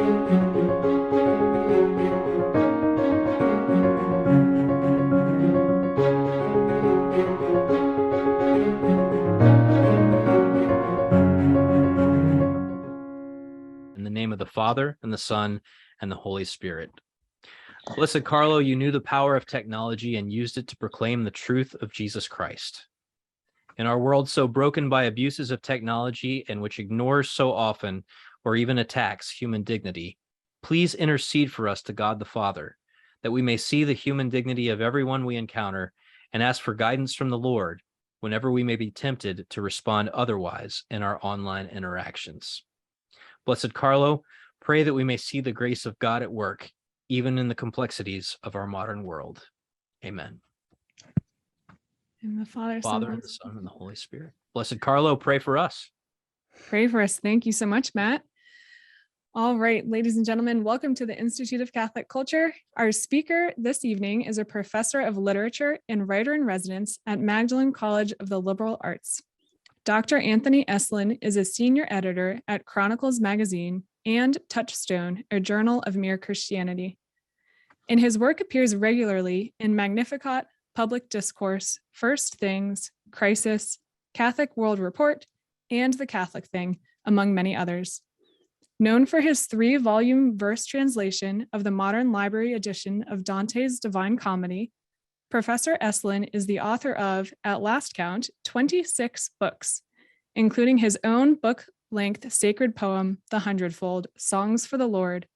In the name of the Father, and the Son, and the Holy Spirit. Blessed Carlo, you knew the power of technology and used it to proclaim the truth of Jesus Christ. In our world so broken by abuses of technology and which ignores so often or even attacks human dignity, please intercede for us to God the Father, that we may see the human dignity of everyone we encounter and ask for guidance from the Lord whenever we may be tempted to respond otherwise in our online interactions. Blessed Carlo, pray that we may see the grace of God at work, even in the complexities of our modern world. Amen. In the Father, and the Son, and the Holy Spirit. Blessed Carlo, pray for us. Pray for us. Thank you so much, Matt. All right, ladies and gentlemen, welcome to the Institute of Catholic Culture. Our speaker this evening is a professor of literature and writer-in-residence at Magdalen College of the Liberal Arts. Dr. Anthony Esolen is a senior editor at Chronicles Magazine and Touchstone, a journal of mere Christianity. And his work appears regularly in Magnificat, Public Discourse, First Things, Crisis, Catholic World Report, and The Catholic Thing, among many others. Known for his 3-volume verse translation of the modern library edition of Dante's Divine Comedy, Professor Esolen is the author of, at last count, 26 books, including his own book-length sacred poem, The Hundredfold, Songs for the Lord,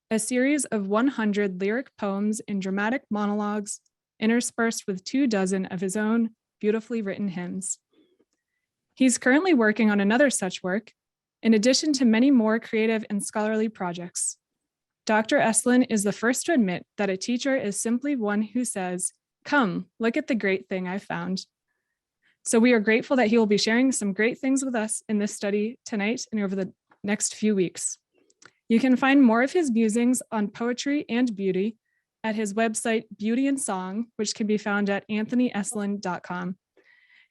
a series of 100 lyric poems and dramatic monologues, interspersed with 24 of his own beautifully written hymns. He's currently working on another such work, in addition to many more creative and scholarly projects. Dr. Esolen is the first to admit that a teacher is simply one who says, "Come, look at the great thing I found." So we are grateful that he will be sharing some great things with us in this study tonight and over the next few weeks. You can find more of his musings on poetry and beauty at his website, Beauty and Song, which can be found at anthonyesolen.com.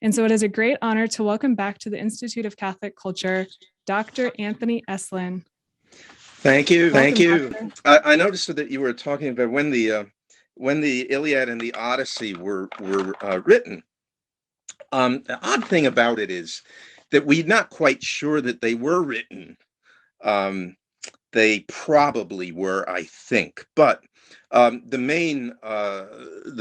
And so it is a great honor to welcome back to the Institute of Catholic Culture, Dr. Anthony Esolen. Thank you. Welcome, Thank you. Doctor. I noticed that you were talking about when the Iliad and the Odyssey were written. The odd thing about it is that we're not quite sure that they were written. They probably were, I think, but the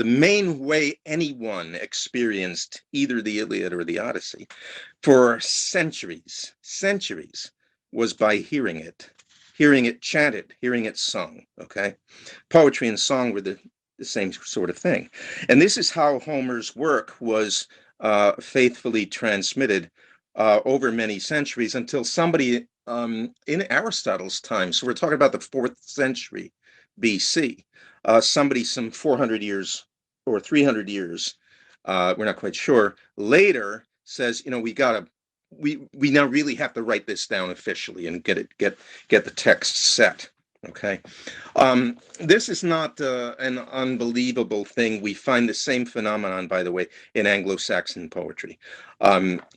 main way anyone experienced either the Iliad or the Odyssey for centuries was by hearing it chanted, hearing it sung. Okay, poetry and song were the same sort of thing, and this is how Homer's work was faithfully transmitted over many centuries until somebody in Aristotle's time, so we're talking about the 4th century BC, somebody some 400 years or 300 years, we're not quite sure, later says, we now really have to write this down officially and get the text set. Okay, this is not an unbelievable thing. We find the same phenomenon, by the way, in Anglo-Saxon poetry.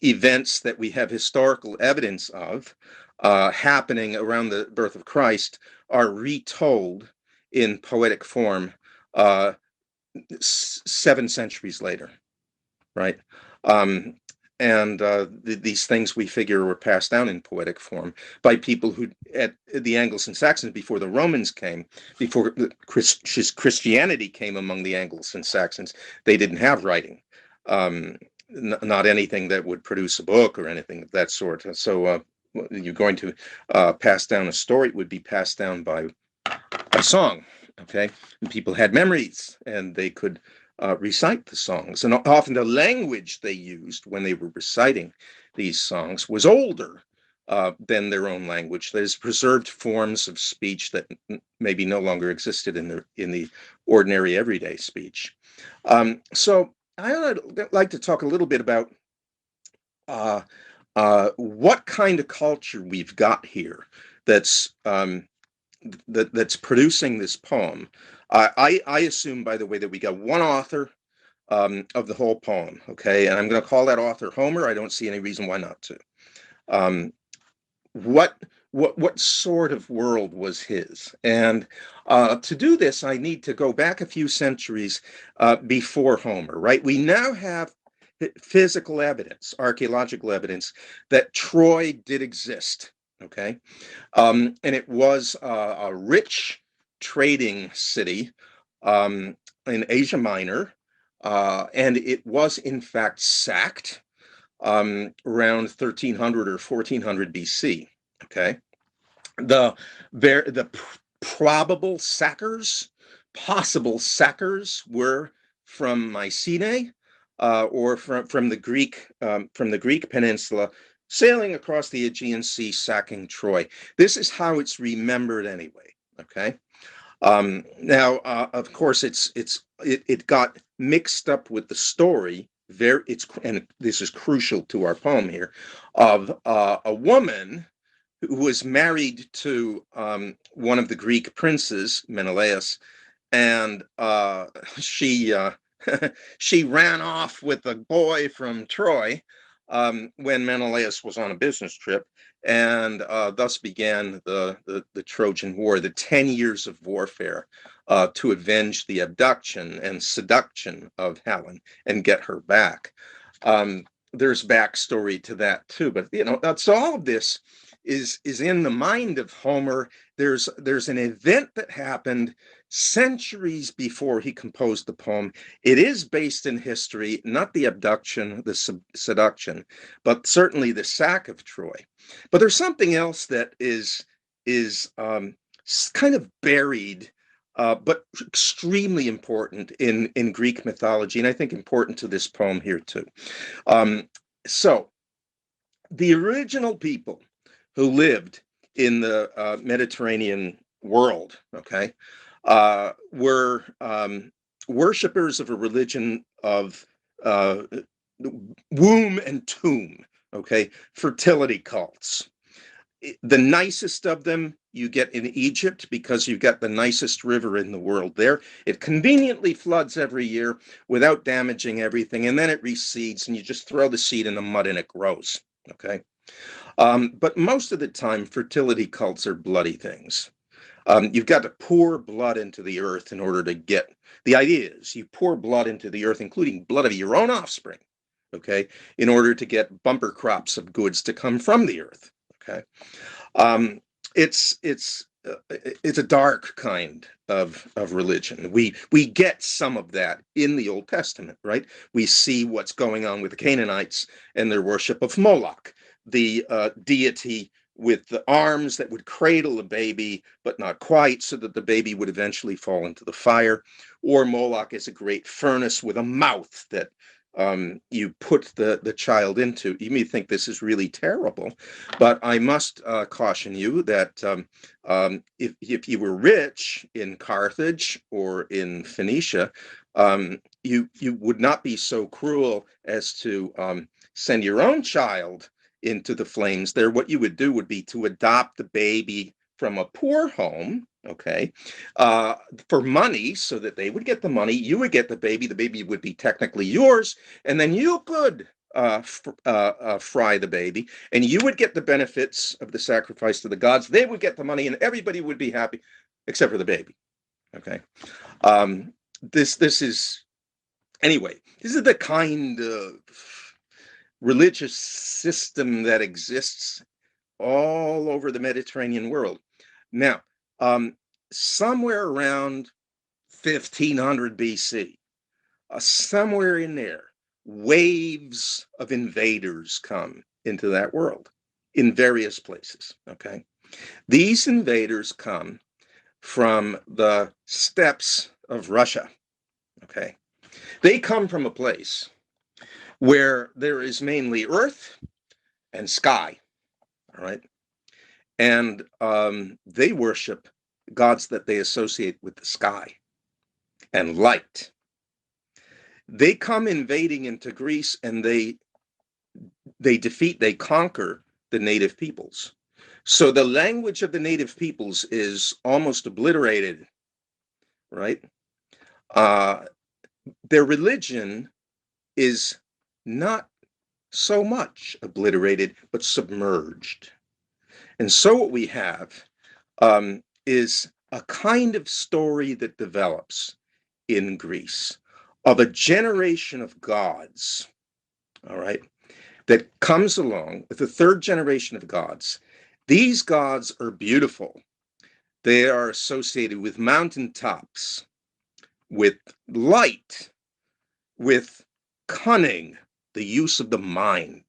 Events that we have historical evidence of happening around the birth of Christ are retold in poetic form 7 centuries later, right? These things we figure were passed down in poetic form by people who, at the Angles and Saxons, before the Romans came, before Christianity came among the Angles and Saxons, they didn't have writing, not anything that would produce a book or anything of that sort. So you're going to pass down a story, it would be passed down by song, okay? And people had memories and they could recite the songs, and often the language they used when they were reciting these songs was older than their own language. There's preserved forms of speech that maybe no longer existed in the ordinary everyday speech. So I'd like to talk a little bit about what kind of culture we've got here that's producing this poem. I assume, by the way, that we got one author of the whole poem, okay? And I'm going to call that author Homer. I don't see any reason why not to. what sort of world was his. And to do this, I need to go back a few centuries before Homer, right? We now have physical evidence, archaeological evidence that Troy did exist, okay? And it was a rich trading city in Asia Minor, and it was in fact sacked around 1300 or 1400 BC. Okay, the probable sackers, possible sackers, were from Mycenae or from the Greek peninsula, sailing across the Aegean Sea, sacking Troy. This is how it's remembered anyway. Okay. Now, of course, it got mixed up with the story. And this is crucial to our poem here, of a woman who was married to one of the Greek princes, Menelaus, and she she ran off with a boy from Troy when Menelaus was on a business trip, and thus began the Trojan War, the 10 years of warfare to avenge the abduction and seduction of Helen and get her back. There's backstory to that too, but that's all of this is in the mind of Homer. There's an event that happened centuries before he composed the poem. It is based in history, not the abduction, the seduction, but certainly the sack of Troy. But there's something else that is kind of buried, but extremely important in Greek mythology, and I think important to this poem here too. So the original people who lived in the Mediterranean world, okay, were worshippers of a religion of womb and tomb, okay, fertility cults. The nicest of them you get in Egypt, because you've got the nicest river in the world there. It conveniently floods every year without damaging everything, and then it recedes, and you just throw the seed in the mud and it grows, okay? But most of the time, fertility cults are bloody things. You've got to pour blood into the earth in order to get, the idea is you pour blood into the earth, including blood of your own offspring, okay, in order to get bumper crops of goods to come from the earth, okay. It's a dark kind of religion. We get some of that in the Old Testament, right? We see what's going on with the Canaanites and their worship of Moloch, the deity with the arms that would cradle a baby, but not quite, so that the baby would eventually fall into the fire. Or Moloch is a great furnace with a mouth that you put the child into. You may think this is really terrible, but I must caution you that if you were rich in Carthage or in Phoenicia, you would not be so cruel as to send your own child into the flames there. What you would do would be to adopt the baby from a poor home, okay, for money, so that they would get the money, you would get the baby would be technically yours, and then you could fry the baby, and you would get the benefits of the sacrifice to the gods. They would get the money, and everybody would be happy, except for the baby, okay? This is, anyway, this is the kind of religious system that exists all over the Mediterranean world. Now, somewhere around 1500 BC, somewhere in there, waves of invaders come into that world in various places, okay? These invaders come from the steppes of Russia, okay? They come from a place where there is mainly earth and sky, all right? And they worship gods that they associate with the sky and light. They come invading into Greece, and they conquer the native peoples. So the language of the native peoples is almost obliterated, right? Their religion is not so much obliterated, but submerged. And so what we have is a kind of story that develops in Greece of a generation of gods, all right, that comes along with the third generation of gods. These gods are beautiful. They are associated with mountaintops, with light, with cunning, the use of the mind.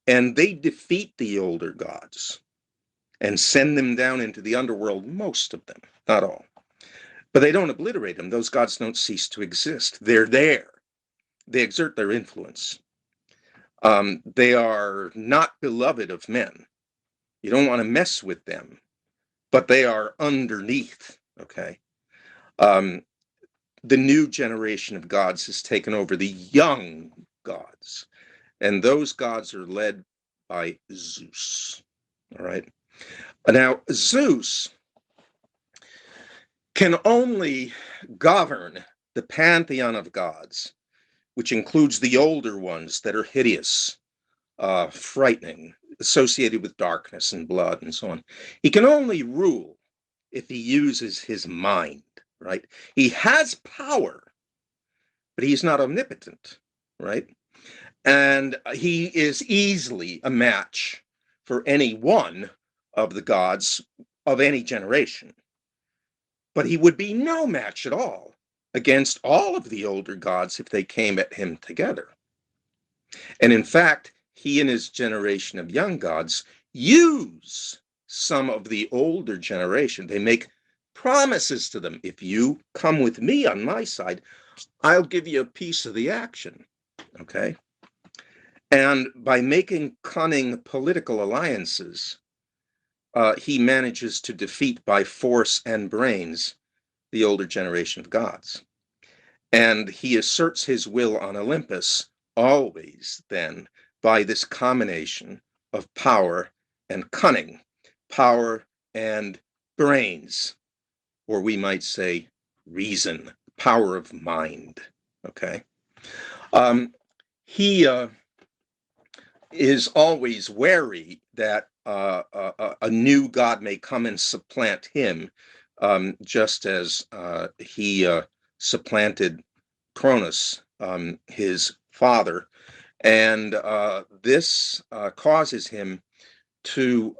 And they defeat the older gods and send them down into the underworld, most of them, not all. But they don't obliterate them. Those gods don't cease to exist. They're there. They exert their influence. They are not beloved of men. You don't want to mess with them, but they are underneath, okay? The new generation of gods has taken over the young gods, and those gods are led by Zeus, all right? Now, Zeus can only govern the pantheon of gods, which includes the older ones that are hideous, frightening, associated with darkness and blood and so on. He can only rule if he uses his mind, right? He has power, but he's not omnipotent, right? And he is easily a match for any one of the gods of any generation. But he would be no match at all against all of the older gods if they came at him together. And in fact, he and his generation of young gods use some of the older generation. They make promises to them. If you come with me on my side, I'll give you a piece of the action, okay? And by making cunning political alliances, he manages to defeat by force and brains the older generation of gods. And he asserts his will on Olympus always then by this combination of power and cunning, power and brains, or we might say reason, power of mind, okay? He is always wary that a new god may come and supplant him, just as he supplanted Cronus, his father. And this causes him to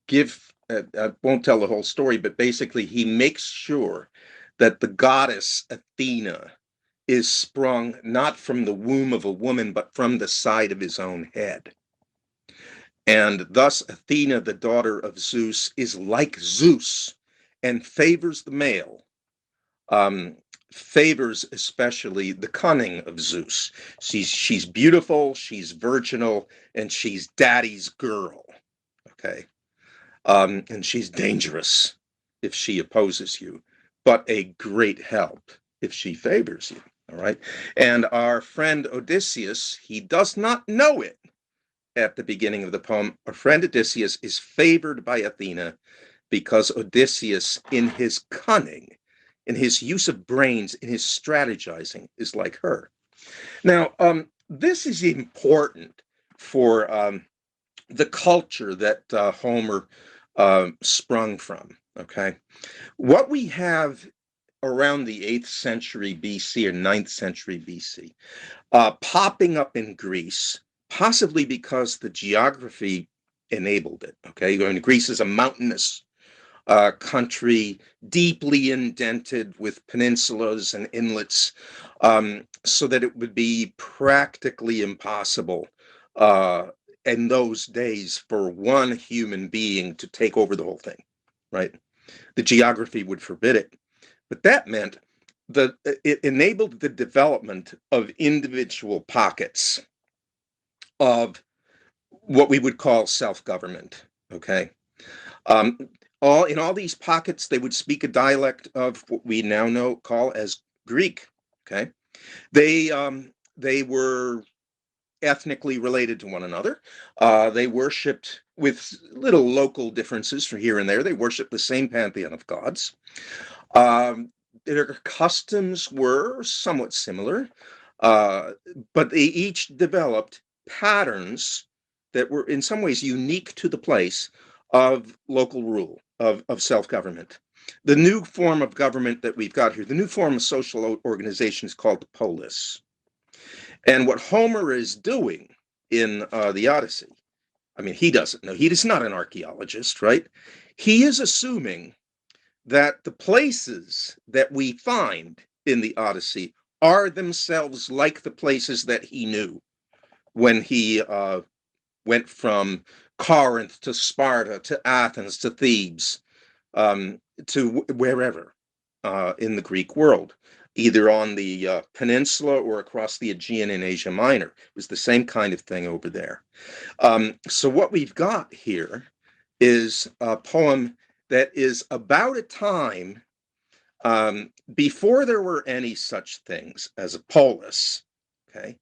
give, I won't tell the whole story, but basically he makes sure that the goddess Athena is sprung not from the womb of a woman, but from the side of his own head. And thus Athena, the daughter of Zeus, is like Zeus and favors the male, favors especially the cunning of Zeus. She's beautiful, she's virginal, and she's daddy's girl, okay? And she's dangerous if she opposes you, but a great help if she favors you, all right? And our friend Odysseus, he does not know it at the beginning of the poem. Our friend Odysseus is favored by Athena because Odysseus, in his cunning, in his use of brains, in his strategizing, is like her. Now, this is important for the culture that Homer sprung from, okay? What we have around the 8th century BC or 9th century BC, popping up in Greece, possibly because the geography enabled it, okay? I mean, Greece is a mountainous country, deeply indented with peninsulas and inlets, so that it would be practically impossible in those days for one human being to take over the whole thing, right? The geography would forbid it. But that meant that it enabled the development of individual pockets of what we would call self-government, okay? In all these pockets, they would speak a dialect of what we now call as Greek, okay? They were ethnically related to one another. They worshipped, with little local differences from here and there, they worshipped the same pantheon of gods. Their customs were somewhat similar, but they each developed patterns that were in some ways unique to the place of local rule, of self-government. The new form of government that we've got here, the new form of social organization is called the polis. And what Homer is doing in the Odyssey, I mean, he doesn't know. He is not an archaeologist, right? He is assuming that the places that we find in the Odyssey are themselves like the places that he knew when he went from Corinth to Sparta to Athens to Thebes to wherever in the Greek world, either on the peninsula or across the Aegean in Asia Minor. It was the same kind of thing over there. So what we've got here is a poem that is about a time before there were any such things as a polis, okay?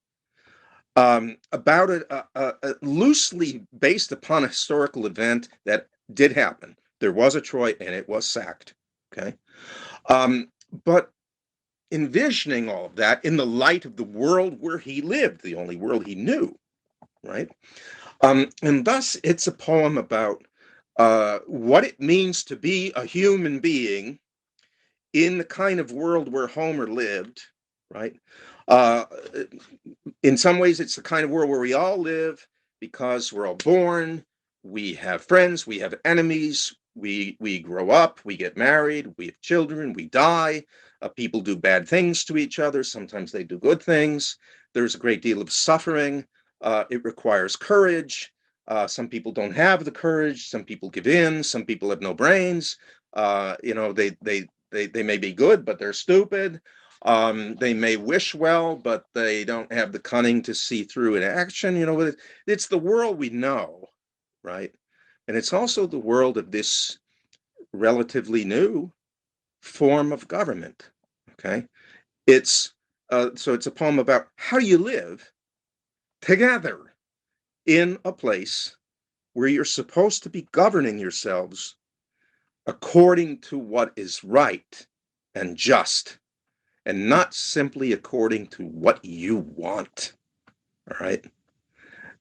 About a loosely based upon a historical event that did happen. There was a Troy and it was sacked, okay? But envisioning all of that in the light of the world where he lived, the only world he knew, right? And thus it's a poem about what it means to be a human being in the kind of world where Homer lived, right? In some ways, it's the kind of world where we all live because we're all born, we have friends, we have enemies, we grow up, we get married, we have children, we die. People do bad things to each other. Sometimes they do good things. There's a great deal of suffering. It requires courage. Some people don't have the courage. Some people give in. Some people have no brains. They may be good, but they're stupid. They may wish well, but they don't have the cunning to see through in action. It's the world we know, right? And it's also the world of this relatively new form of government, okay? So it's a poem about how you live together in a place where you're supposed to be governing yourselves according to what is right and just, and not simply according to what you want, all right?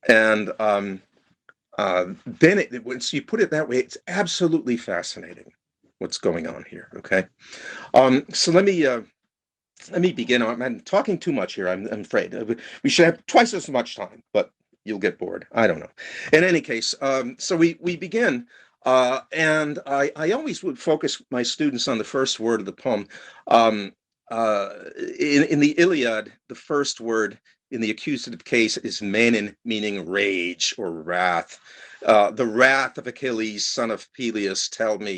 And then once you put it that way, it's absolutely fascinating what's going on here, okay? So let me begin. I'm talking too much here, I'm afraid. We should have twice as much time, but you'll get bored. I don't know. In any case, so we begin. And I always would focus my students on the first word of the poem. In the Iliad, the first word in the accusative case is menin, meaning rage or wrath. The wrath of Achilles, son of Peleus,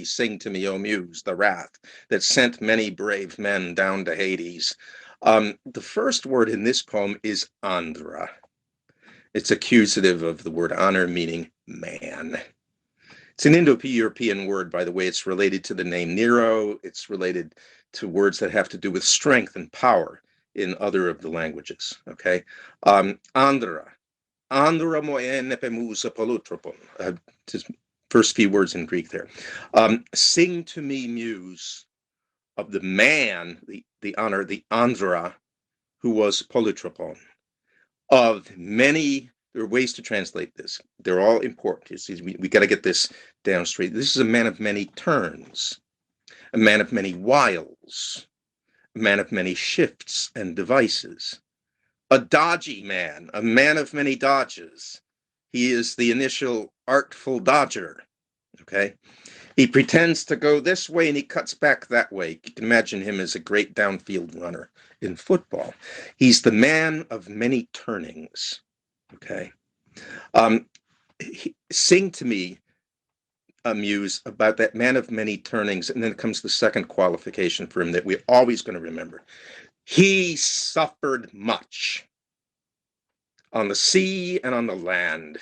sing to me, O Muse, the wrath that sent many brave men down to Hades. The first word in this poem is andra. It's accusative of the word honor, meaning man. It's an Indo-European word, by the way. It's related to the name Nero. It's related to words that have to do with strength and power in other of the languages, okay? Andra moen epemusa polutropon. Just first few words in Greek there. Sing to me, Muse, of the man, the honor, the andra, who was polutropon. Of many, there are ways to translate this. They're all important. We got to get this down straight. This is a man of many turns, a man of many wiles, a man of many shifts and devices, a dodgy man, a man of many dodges. He is the initial artful dodger, okay? He pretends to go this way and he cuts back that way. You can imagine him as a great downfield runner in football. He's the man of many turnings, okay? Sing to me, Muse, about that man of many turnings, and then comes the second qualification for him that we're always going to remember. He suffered much on the sea and on the land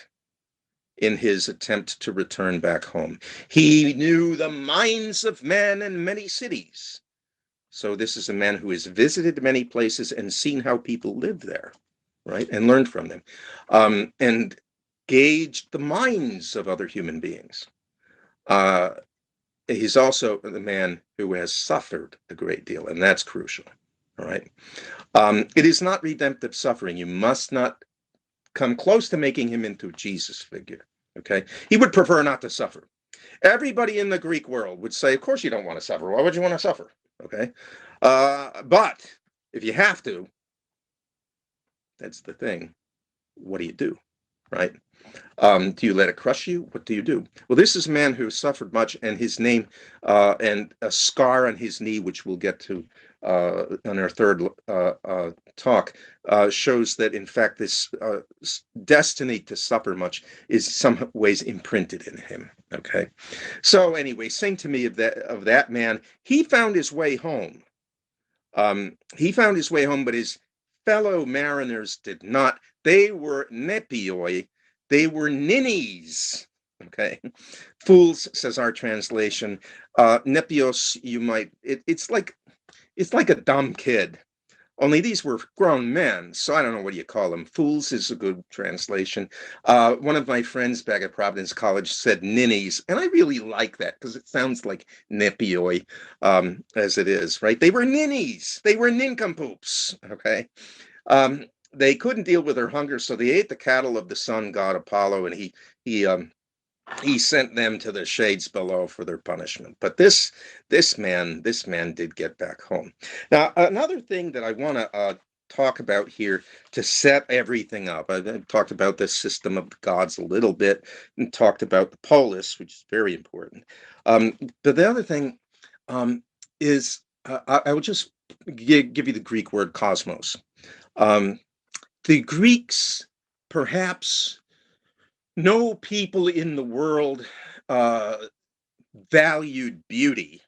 in his attempt to return back home. He knew the minds of men in many cities. So this is a man who has visited many places and seen how people live there, right? And learned from them, and gauged the minds of other human beings. He's also the man who has suffered a great deal, and that's crucial, all right? It is not redemptive suffering. You must not come close to making him into a Jesus figure. Okay, he would prefer not to suffer. Everybody in the Greek world would say, of course you don't want to suffer. Why would you want to suffer? Okay, but if you have to, that's the thing. What do you do, right? Do you let it crush you? What do you do? Well, this is a man who suffered much, and his name and a scar on his knee, which we'll get to on our third talk, shows that, in fact, this destiny to suffer much is some ways imprinted in him. Okay, so anyway, sing to me of that man. He found his way home. He found his way home, but his fellow mariners did not. They were nepioi. They were ninnies. Okay, fools, says our translation. Nepios, you might. It's like a dumb kid. Only these were grown men, so I don't know what you call them. Fools is a good translation. One of my friends back at Providence College said ninnies, and I really like that because it sounds like nepioi, as it is, right? They were ninnies. They were nincompoops, okay? They couldn't deal with their hunger, so they ate the cattle of the sun god Apollo, and he sent them to the shades below for their punishment. But this man did get back home. Now, another thing that I want to talk about here to set everything up. I've talked about this system of the gods a little bit and talked about the polis, which is very important. But the other thing is I will just give you the Greek word cosmos. The Greeks, perhaps no people in the world valued beauty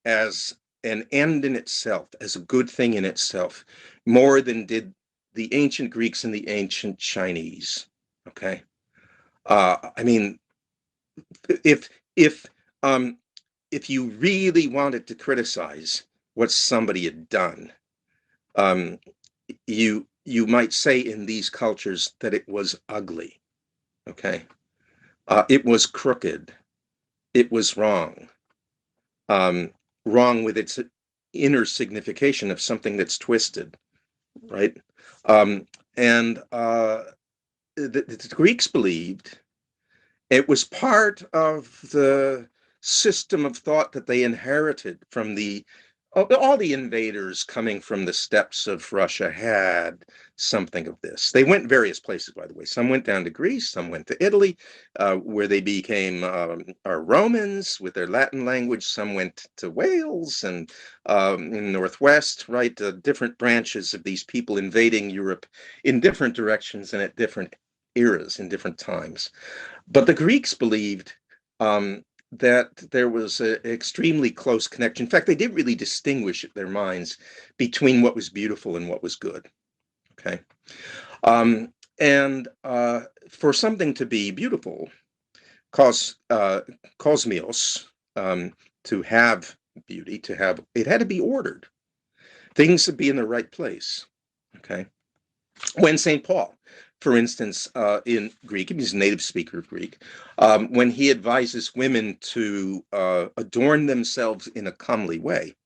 as an end in itself, as a good thing in itself, more than did the ancient Greeks and the ancient Chinese. Okay, I mean, if you really wanted to criticize what somebody had done, you might say in these cultures that it was ugly. Okay, it was crooked. It was wrong. Wrong with its inner signification of something that's twisted, right? And the Greeks believed it was part of the system of thought that they inherited from all the invaders coming from the steppes of Russia had something of this. They went various places, by the way. Some went down to Greece, some went to Italy, where they became Romans with their Latin language. Some went to Wales and in Northwest, right? Different branches of these people invading Europe in different directions and at different eras in different times. But the Greeks believed that there was an extremely close connection. In fact, they didn't really distinguish in their minds between what was beautiful and what was good. Okay, and for something to be beautiful, cosmios, to have beauty, it had to be ordered. Things to be in the right place. Okay, when St. Paul, for instance, in Greek, he's a native speaker of Greek, when he advises women to adorn themselves in a comely way,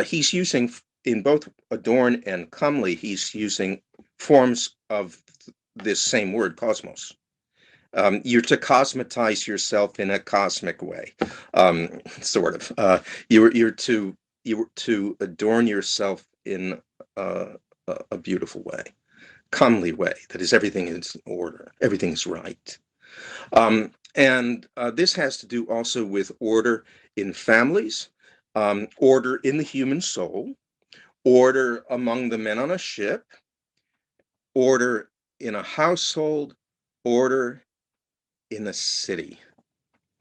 he's using, in both adorn and comely, he's using forms of this same word, cosmos. You're to cosmetize yourself in a cosmic way, sort of. You're to adorn yourself in a beautiful way. Comely way, that is, everything is in order, everything is right. And this has to do also with order in families, order in the human soul, order among the men on a ship, order in a household, order in a city.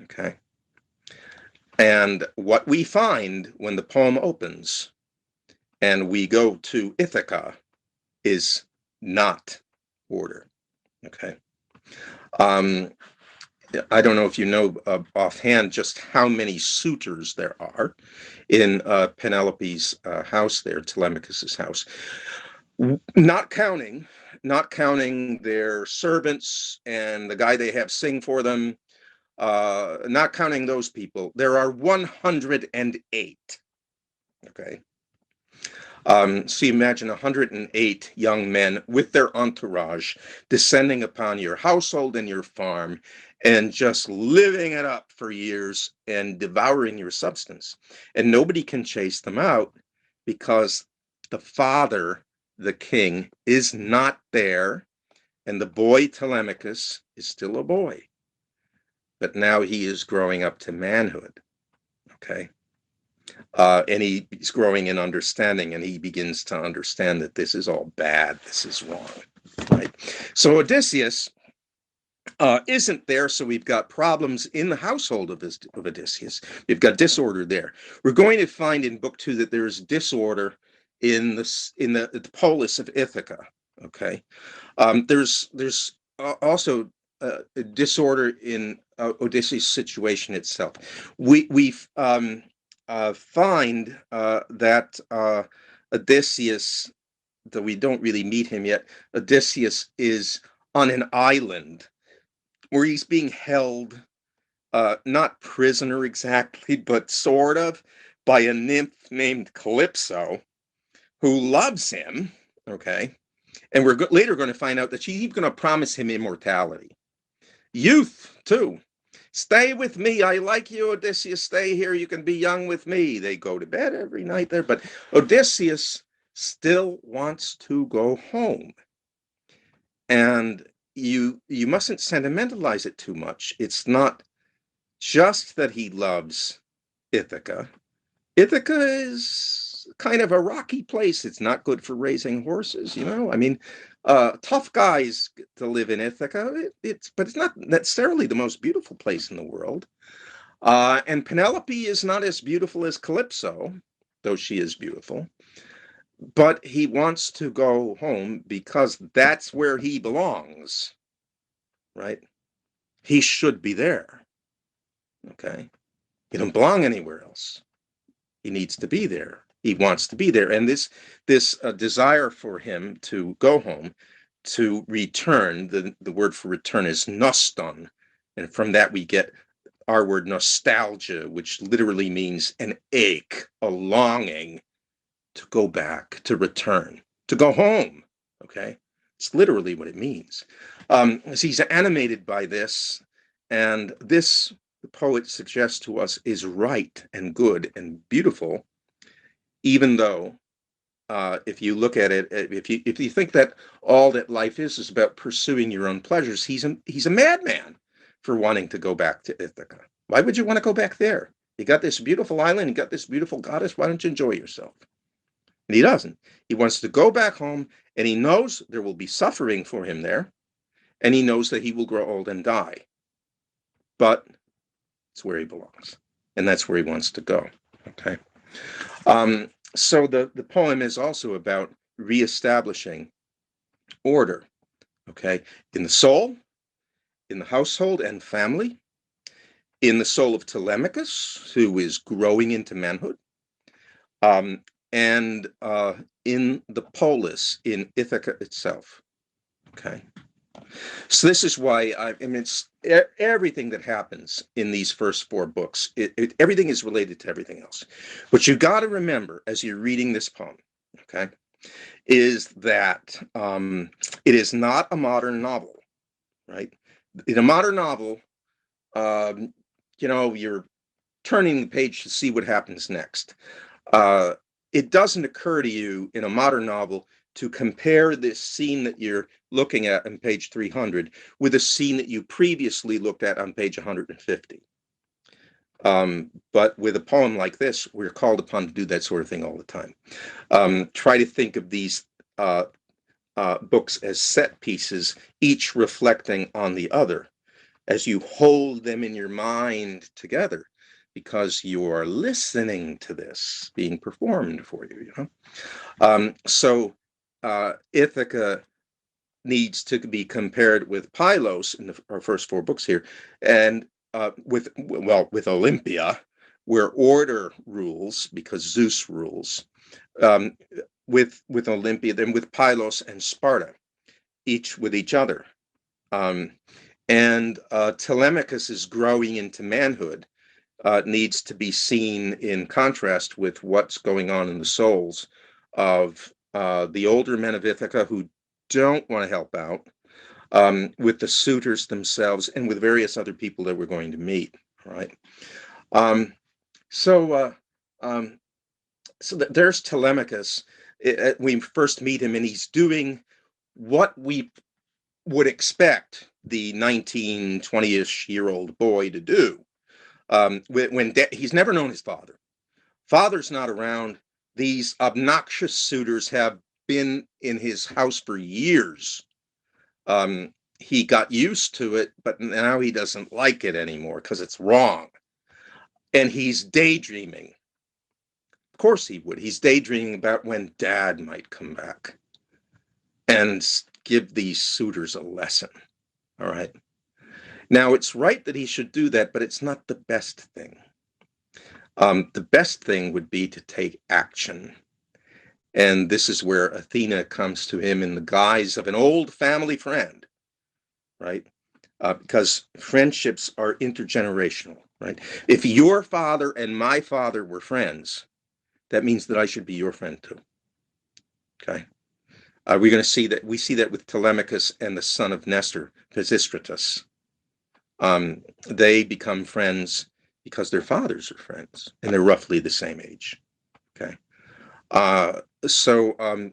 Okay. And what we find when the poem opens and we go to Ithaca is not order. Okay. I don't know if you know offhand just how many suitors there are in Penelope's house there, Telemachus's house. Not counting their servants and the guy they have sing for them, not counting those people, there are 108. Okay. So you imagine 108 young men with their entourage descending upon your household and your farm and just living it up for years and devouring your substance. And nobody can chase them out because the father, the king, is not there. And the boy Telemachus is still a boy. But now he is growing up to manhood. Okay. And he's growing in understanding, and he begins to understand that this is all bad, this is wrong, right? So Odysseus isn't there, so we've got problems in the household of Odysseus. We've got disorder there. We're going to find in book 2 that there's disorder in the polis of Ithaca. Okay, there's also a disorder in Odysseus' situation itself. We find that Odysseus, though we don't really meet him yet, Odysseus is on an island where he's being held, not prisoner exactly, but sort of, by a nymph named Calypso, who loves him, okay? And we're later going to find out that she's going to promise him immortality. Youth, too. Stay with me. I like you, Odysseus. Stay here. You can be young with me. They go to bed every night there, but Odysseus still wants to go home. And you mustn't sentimentalize it too much. It's not just that he loves Ithaca. Ithaca is kind of a rocky place. It's not good for raising horses, you know. I mean, tough guys to live in Ithaca. But it's not necessarily the most beautiful place in the world. And Penelope is not as beautiful as Calypso, though she is beautiful. But he wants to go home because that's where he belongs, right? He should be there, okay? He don't belong anywhere else. He needs to be there. He wants to be there. And this desire for him to go home, to return, the word for return is noston. And from that we get our word nostalgia, which literally means an ache, a longing to go back, to return, to go home, okay? It's literally what it means. So he's animated by this, and this, the poet suggests to us, is right and good and beautiful, even though if you look at it, if you think that all that life is about pursuing your own pleasures, he's a madman for wanting to go back to Ithaca. Why would you want to go back there? You got this beautiful island, you got this beautiful goddess, why don't you enjoy yourself? And he doesn't. He wants to go back home, and he knows there will be suffering for him there, and he knows that he will grow old and die. But it's where he belongs, and that's where he wants to go. Okay. So the poem is also about reestablishing order. Okay, in the soul, in the household and family, in the soul of Telemachus, who is growing into manhood. And in the polis, in Ithaca itself. Okay. So this is why I mean, it's everything that happens in these first 4 books. Everything is related to everything else. What you got to remember as you're reading this poem, okay, is that it is not a modern novel, right? In a modern novel, you know, you're turning the page to see what happens next. It doesn't occur to you in a modern novel to compare this scene that you're looking at on page 300 with a scene that you previously looked at on page 150. But with a poem like this, we're called upon to do that sort of thing all the time. Try to think of these books as set pieces, each reflecting on the other, as you hold them in your mind together, because you are listening to this being performed for you, you know? So Ithaca needs to be compared with Pylos in our first 4 books here, and with Olympia, where order rules because Zeus rules, with Olympia, then with Pylos and Sparta, each with each other. And Telemachus is growing into manhood, needs to be seen in contrast with what's going on in the souls of the older men of Ithaca who don't want to help out, with the suitors themselves, and with various other people that we're going to meet. Right. So there's Telemachus. We first meet him, and he's doing what we would expect the 19, 20-ish year old boy to do. He's never known his father. Father's not around. These obnoxious suitors have been in his house for years. He got used to it, but now he doesn't like it anymore because it's wrong. And he's daydreaming. Of course he would. He's daydreaming about when dad might come back and give these suitors a lesson. All right. Now, it's right that he should do that, but it's not the best thing. The best thing would be to take action. And this is where Athena comes to him in the guise of an old family friend, right? Because friendships are intergenerational, right? If your father and my father were friends, that means that I should be your friend too. Okay. We're going to see that. We see that with Telemachus and the son of Nestor, Pisistratus. They become friends because their fathers are friends, and they're roughly the same age. Okay. Athena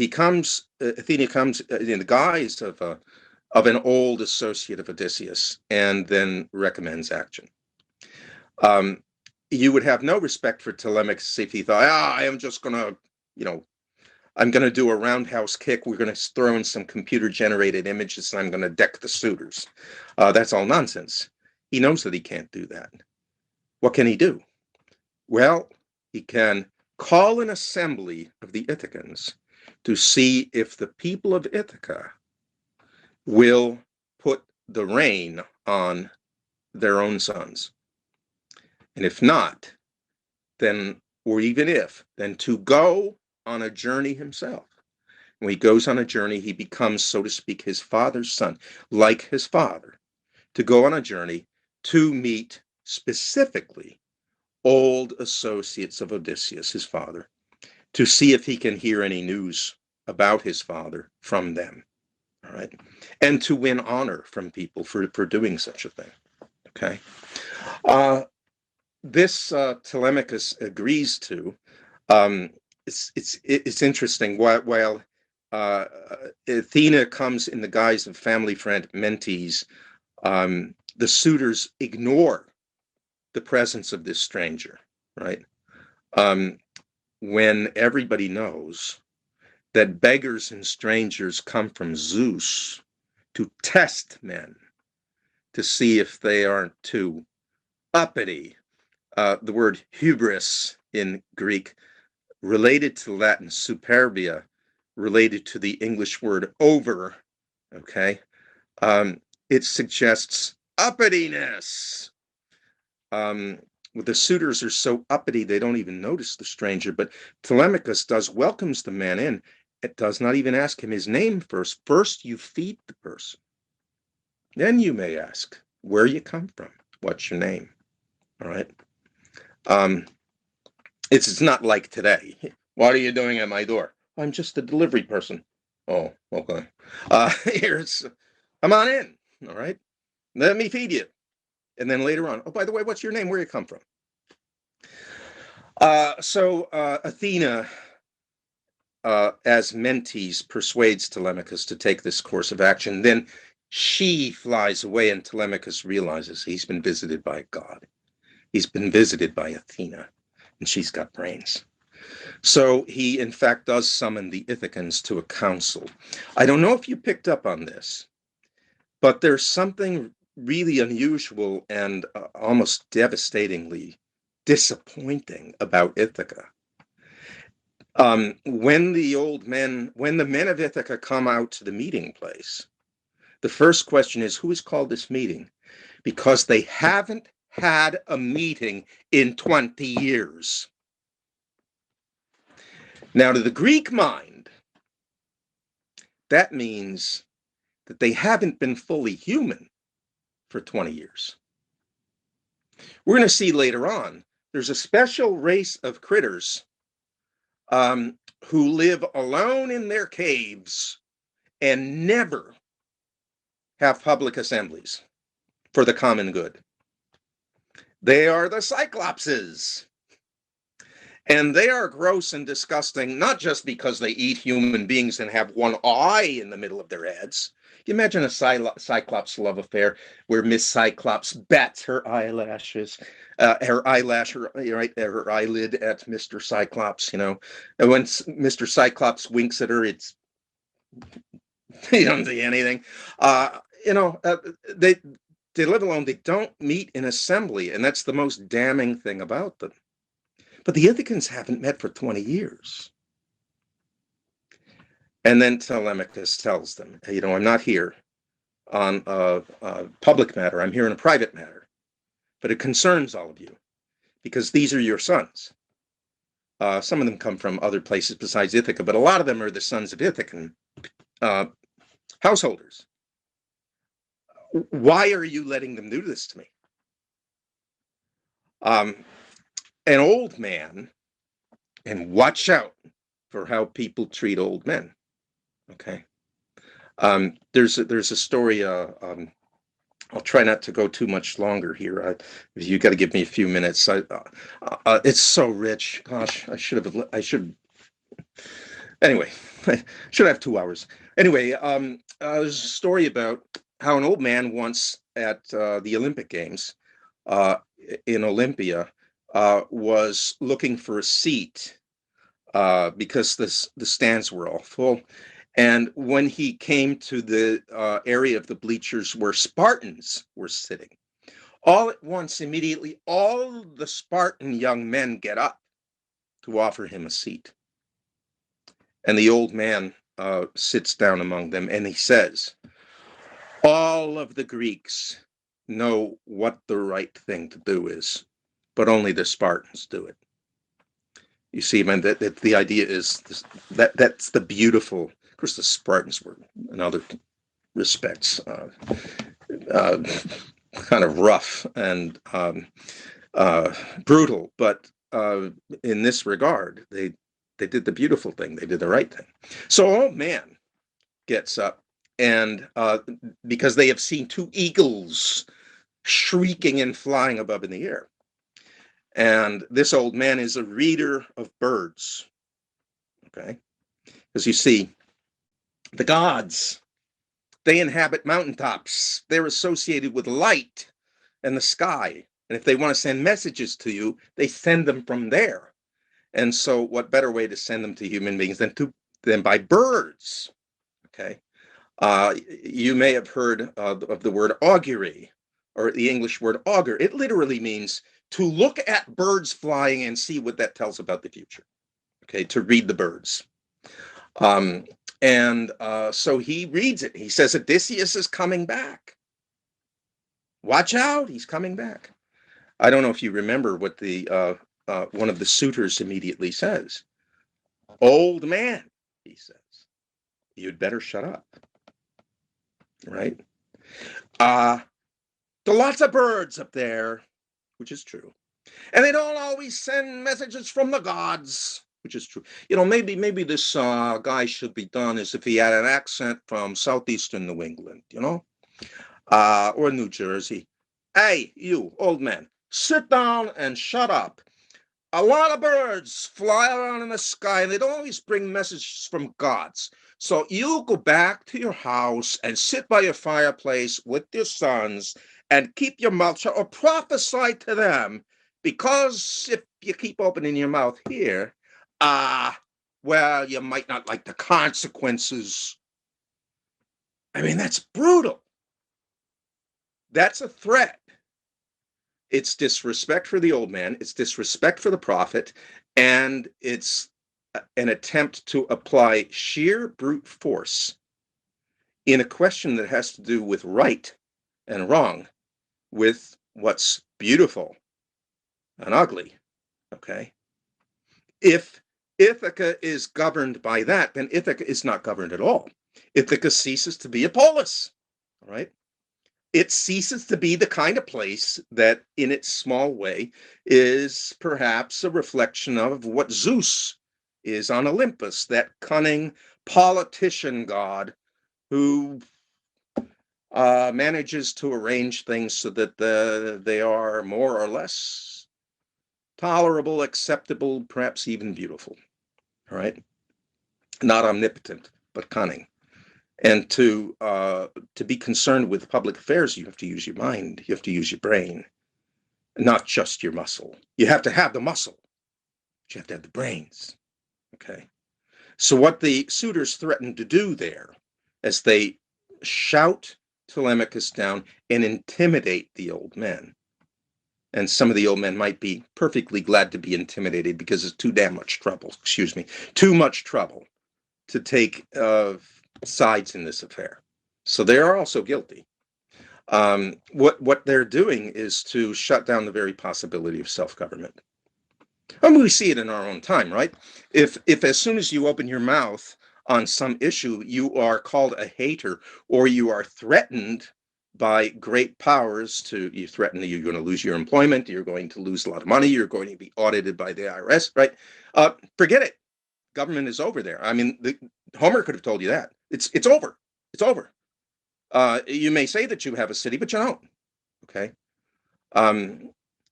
comes in the guise of an old associate of Odysseus, and then recommends action. You would have no respect for Telemachus if he thought, I am just going to, I'm going to do a roundhouse kick. We're going to throw in some computer-generated images, and I'm going to deck the suitors. That's all nonsense. He knows that he can't do that. What can he do? Well, he can call an assembly of the Ithacans to see if the people of Ithaca will put the reign on their own sons. And if not, then, or even if, then to go on a journey himself. When he goes on a journey, he becomes, so to speak, his father's son, like his father, to go on a journey to meet specifically old associates of Odysseus, his father, to see if he can hear any news about his father from them. All right. And to win honor from people for doing such a thing. Okay. This Telemachus agrees to. It's interesting. While Athena comes in the guise of family friend Mentes, the suitors ignore the presence of this stranger, right? When everybody knows that beggars and strangers come from Zeus to test men, to see if they aren't too uppity. The word hubris in Greek, related to Latin superbia, related to the English word over, okay? It suggests uppityness. The suitors are so uppity, they don't even notice the stranger, but Telemachus welcomes the man in. It does not even ask him his name first. First, you feed the person. Then you may ask where you come from. What's your name? All right. It's not like today. What are you doing at my door? I'm just a delivery person. Oh, okay. Come on in. All right. Let me feed you. And then later on, oh, by the way, what's your name? Where you come from? Athena, as Mentes, persuades Telemachus to take this course of action. Then she flies away, and Telemachus realizes he's been visited by God. He's been visited by Athena, and she's got brains. So he, in fact, does summon the Ithacans to a council. I don't know if you picked up on this, but there's something really unusual and almost devastatingly disappointing about Ithaca. When the men of Ithaca come out to the meeting place, the first question is, who has called this meeting? Because they haven't had a meeting in 20 years. Now, to the Greek mind, that means that they haven't been fully human for 20 years. We're going to see later on, there's a special race of critters who live alone in their caves and never have public assemblies for the common good. They are the Cyclopses. And they are gross and disgusting, not just because they eat human beings and have one eye in the middle of their heads. You imagine a Cyclops love affair where Miss Cyclops bats her eyelashes, her eyelid at Mr. Cyclops, you know. And when Mr. Cyclops winks at her, it's, you don't see anything. They live alone. They don't meet in assembly, and that's the most damning thing about them. But the Ithacans haven't met for 20 years. And then Telemachus tells them, you know, I'm not here on a public matter. I'm here in a private matter. But it concerns all of you because these are your sons. Some of them come from other places besides Ithaca, but a lot of them are the sons of Ithacan householders. Why are you letting them do this to me? An old man, and watch out for how people treat old men. Okay. There's a story. I'll try not to go too much longer here. You got to give me a few minutes. It's so rich. Gosh, I should. Anyway, I should have 2 hours. Anyway, there's a story about how an old man once at the Olympic Games in Olympia was looking for a seat because the stands were all full. And when he came to the area of the bleachers where Spartans were sitting, all at once, immediately, all the Spartan young men get up to offer him a seat. And the old man sits down among them and he says, all of the Greeks know what the right thing to do is, but only the Spartans do it. You see, man, that the idea is that's the beautiful. Of course, the Spartans were, in other respects, kind of rough and brutal, but in this regard, they did the beautiful thing. They did the right thing. So old man gets up, and because they have seen two eagles shrieking and flying above in the air. And this old man is a reader of birds, okay? Because you see, the gods, they inhabit mountaintops. They're associated with light and the sky. And if they want to send messages to you, they send them from there. And so what better way to send them to human beings than by birds, okay? You may have heard of the word augury, or the English word augur. It literally means to look at birds flying and see what that tells about the future, okay, to read the birds. So he reads it. He says, Odysseus is coming back. Watch out, he's coming back. I don't know if you remember what the one of the suitors immediately says. Old man, he says, you'd better shut up, right? There are lots of birds up there, which is true. And they don't always send messages from the gods, which is true. You know, maybe this guy should be done as if he had an accent from southeastern New England, you know, or New Jersey. Hey, you, old man, sit down and shut up. A lot of birds fly around in the sky, and they don't always bring messages from gods. So you go back to your house and sit by your fireplace with your sons and keep your mouth shut or prophesy to them, because if you keep opening your mouth here, well, you might not like the consequences. I mean, that's brutal. That's a threat. It's disrespect for the old man. It's disrespect for the prophet. And it's an attempt to apply sheer brute force in a question that has to do with right and wrong, with what's beautiful and ugly, okay? If Ithaca is governed by that, then Ithaca is not governed at all. Ithaca ceases to be a polis, all right? It ceases to be the kind of place that, in its small way, is perhaps a reflection of what Zeus is on Olympus, that cunning politician god who manages to arrange things so that they are more or less tolerable, acceptable, perhaps even beautiful. All right, not omnipotent, but cunning. And to be concerned with public affairs, you have to use your mind. You have to use your brain, not just your muscle. You have to have the muscle, but you have to have the brains. Okay. So what the suitors threatened to do there, as they shout Telemachus down and intimidate the old men, and some of the old men might be perfectly glad to be intimidated because it's too damn much trouble. Excuse me, too much trouble to take sides in this affair. So they are also guilty. What they're doing is to shut down the very possibility of self-government. I mean, we see it in our own time, right? If as soon as you open your mouth on some issue, you are called a hater, or you are threatened by great powers you threaten that you're going to lose your employment, you're going to lose a lot of money, you're going to be audited by the IRS, right? Forget it. Government is over there. I mean, Homer could have told you that. It's over. It's over. You may say that you have a city, but you don't. Okay.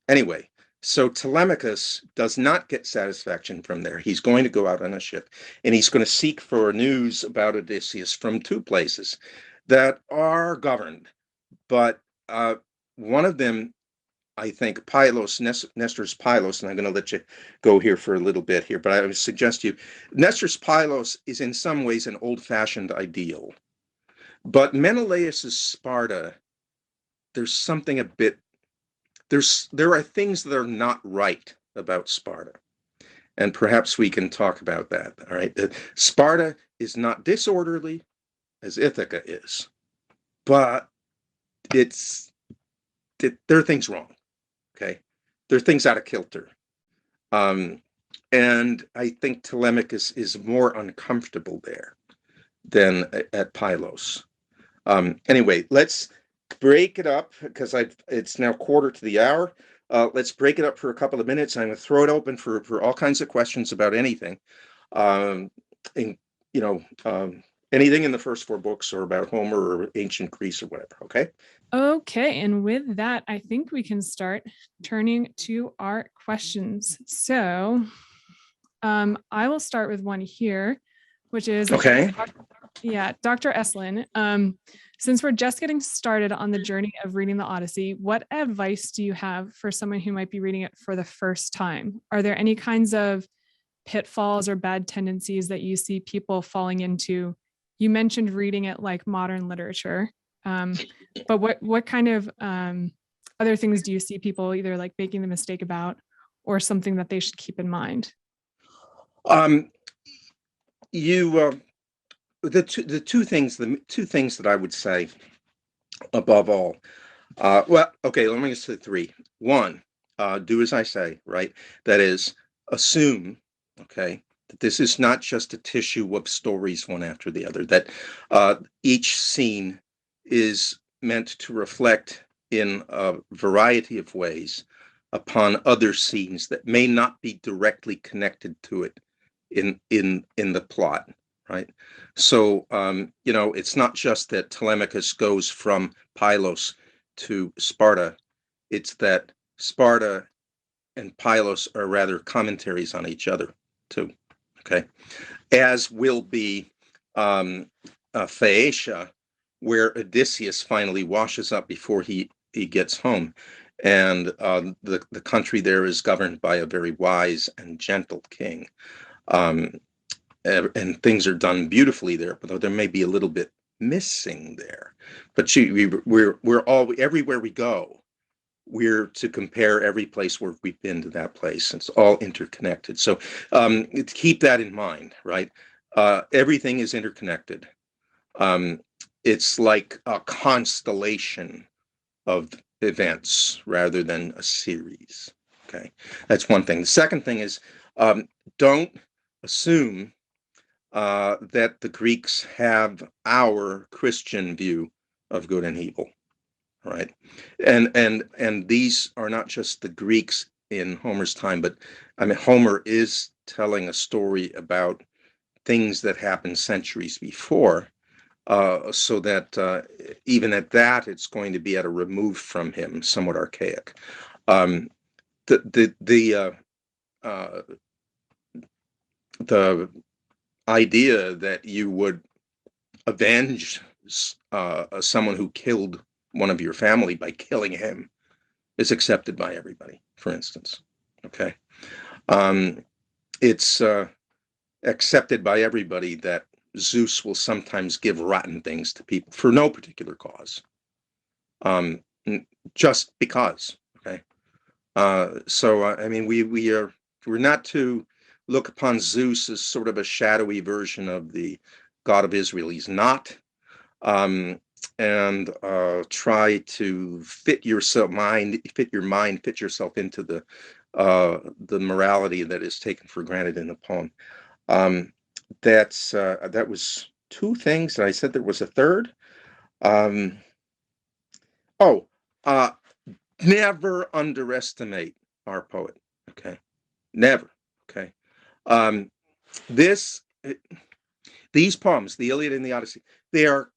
Anyway, so Telemachus does not get satisfaction from there. He's going to go out on a ship, and he's going to seek for news about Odysseus from two places that are governed. But one of them, I think, Pylos, Nestor's Pylos, and I'm going to let you go here for a little bit here, but I would suggest to you, Nestor's Pylos is in some ways an old-fashioned ideal. But Menelaus's Sparta, there's something a bit, there are things that are not right about Sparta. And perhaps we can talk about that, all right? Sparta is not disorderly as Ithaca is, but there are things wrong, okay? There are things out of kilter. And I think Telemachus is more uncomfortable there than at Pylos. Anyway, let's break it up because it's now quarter to the hour. Let's break it up for a couple of minutes. I'm going to throw it open for all kinds of questions about anything, anything in the first four books or about Homer or ancient Greece or whatever. Okay. Okay, and with that, I think we can start turning to our questions. So I will start with one here, which is okay. Dr. Esolen. Since we're just getting started on the journey of reading the Odyssey, what advice do you have for someone who might be reading it for the first time? Are there any kinds of pitfalls or bad tendencies that you see people falling into? You mentioned reading it like modern literature, but what kind of other things do you see people either like making the mistake about or something that they should keep in mind? The two things that I would say above all, let me just say three. One, do as I say, right? That is, assume, okay, that this is not just a tissue of stories one after the other, that each scene is meant to reflect in a variety of ways upon other scenes that may not be directly connected to it in the plot. Right. So, it's not just that Telemachus goes from Pylos to Sparta. It's that Sparta and Pylos are rather commentaries on each other, too. Okay. As will be Phaeacia, where Odysseus finally washes up before he gets home. And the country there is governed by a very wise and gentle king. And things are done beautifully there, but there may be a little bit missing there. But we're all, everywhere we go, we're to compare every place where we've been to that place. It's all interconnected. So keep that in mind, right? Everything is interconnected. It's like a constellation of events rather than a series. Okay, that's one thing. The second thing is don't assume that the Greeks have our Christian view of good and evil, right? And these are not just the Greeks in Homer's time, but I mean Homer is telling a story about things that happened centuries before, so that even at that, it's going to be at a remove from him, somewhat archaic. The idea that you would avenge someone who killed one of your family by killing him is accepted by everybody, for instance. Okay. It's accepted by everybody that Zeus will sometimes give rotten things to people for no particular cause, just because. Okay. I mean, we're not to look upon Zeus as sort of a shadowy version of the God of Israel. He's not. And try to fit your mind, fit yourself into the morality that is taken for granted in the poem. That was two things. And I said there was a third. Never underestimate our poet. Okay, never. Okay, these poems, the Iliad and the Odyssey, they are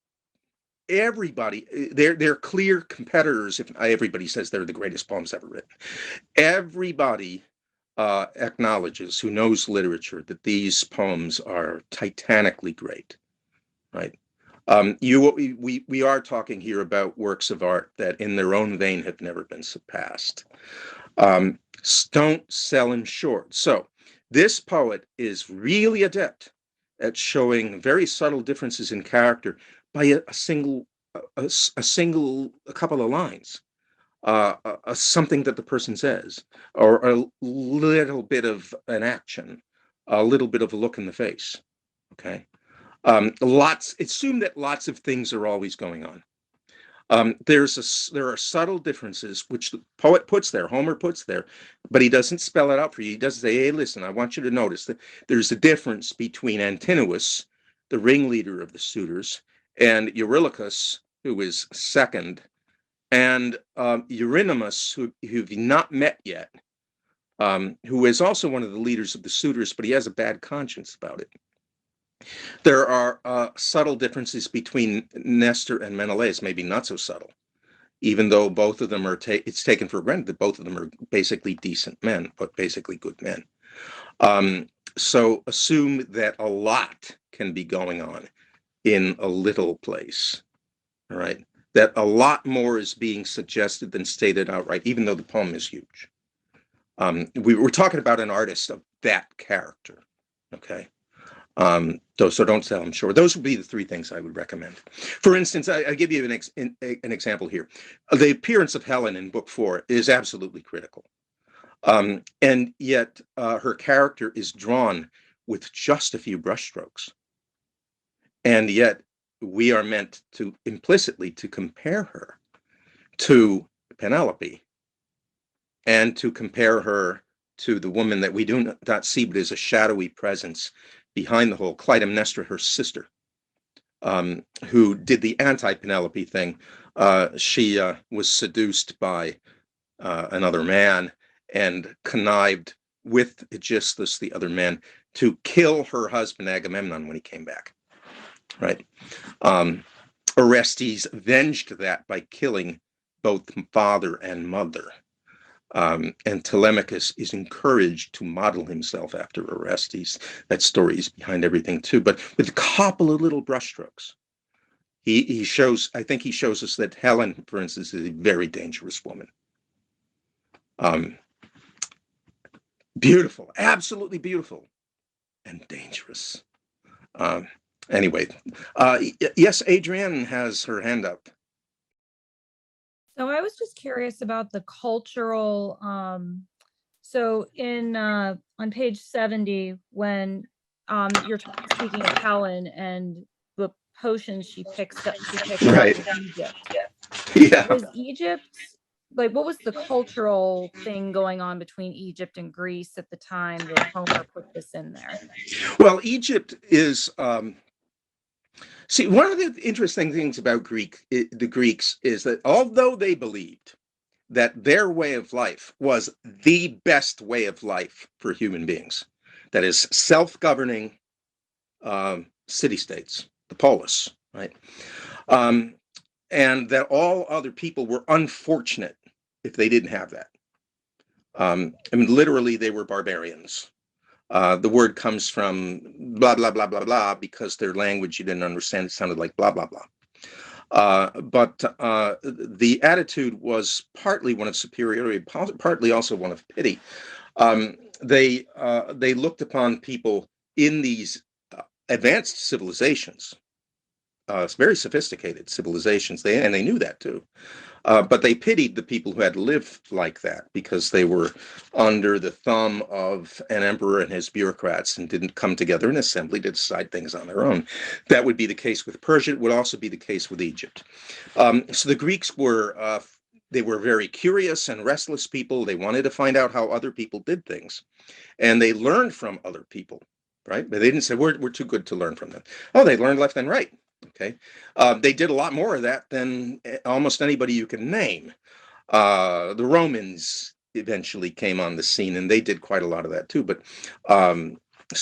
they're clear competitors. If everybody says they're the greatest poems ever written, everybody acknowledges, who knows literature, that these poems are titanically great, right? We are talking here about works of art that in their own vein have never been surpassed. Don't sell him short. So this poet is really adept at showing very subtle differences in character by a couple of lines, something that the person says, or a little bit of an action, a little bit of a look in the face. Okay. Assume that lots of things are always going on. There are subtle differences which the poet puts there, Homer puts there, but he doesn't spell it out for you. He doesn't say, hey, listen, I want you to notice that there's a difference between Antinous, the ringleader of the suitors, and Eurylochus, who is second, and Eurynomus, who you've not met yet, who is also one of the leaders of the suitors, but he has a bad conscience about it. There are subtle differences between Nestor and Menelaus, maybe not so subtle, even though both of them are, it's taken for granted that both of them are basically decent men, but basically good men. So assume that a lot can be going on in a little place, all right? That a lot more is being suggested than stated outright, even though the poem is huge. We're talking about an artist of that character, okay? So don't sell them short. Those would be the three things I would recommend. For instance, I'll give you an example here. The appearance of Helen in book 4 is absolutely critical. And yet her character is drawn with just a few brushstrokes. And yet we are meant to implicitly to compare her to Penelope and to compare her to the woman that we do not see, but is a shadowy presence behind the whole, Clytemnestra, her sister, who did the anti-Penelope thing. She was seduced by another man and connived with Aegisthus, the other man, to kill her husband Agamemnon when he came back, right? Orestes avenged that by killing both father and mother. And Telemachus is encouraged to model himself after Orestes. That story is behind everything too, but with a couple of little brushstrokes. He shows, I think he shows us that Helen, for instance, is a very dangerous woman. Beautiful, absolutely beautiful, and dangerous. Anyway, yes, Adrienne has her hand up. So I was just curious about the cultural, so in on page 70, when you're speaking of Helen and the potions she picks up Right. in Egypt. Yeah. Was Egypt, like, what was the cultural thing going on between Egypt and Greece at the time that Homer put this in there? Well, Egypt is, see, one of the interesting things about the Greeks is that although they believed that their way of life was the best way of life for human beings, that is self-governing city-states, the polis, right? And that all other people were unfortunate if they didn't have that. I mean, literally, they were barbarians. The word comes from blah, blah, blah, blah, blah, because their language you didn't understand. It sounded like blah, blah, blah. But the attitude was partly one of superiority, partly also one of pity. They looked upon people in these advanced civilizations, very sophisticated civilizations, and they knew that too. But they pitied the people who had to live like that because they were under the thumb of an emperor and his bureaucrats and didn't come together in assembly to decide things on their own. That would be the case with Persia. It would also be the case with Egypt. So the Greeks were they were very curious and restless people. They wanted to find out how other people did things, and they learned from other people, right? But they didn't say we're too good to learn from them. Oh, they learned left and right. Okay, they did a lot more of that than almost anybody you can name. The Romans eventually came on the scene, and they did quite a lot of that too. But so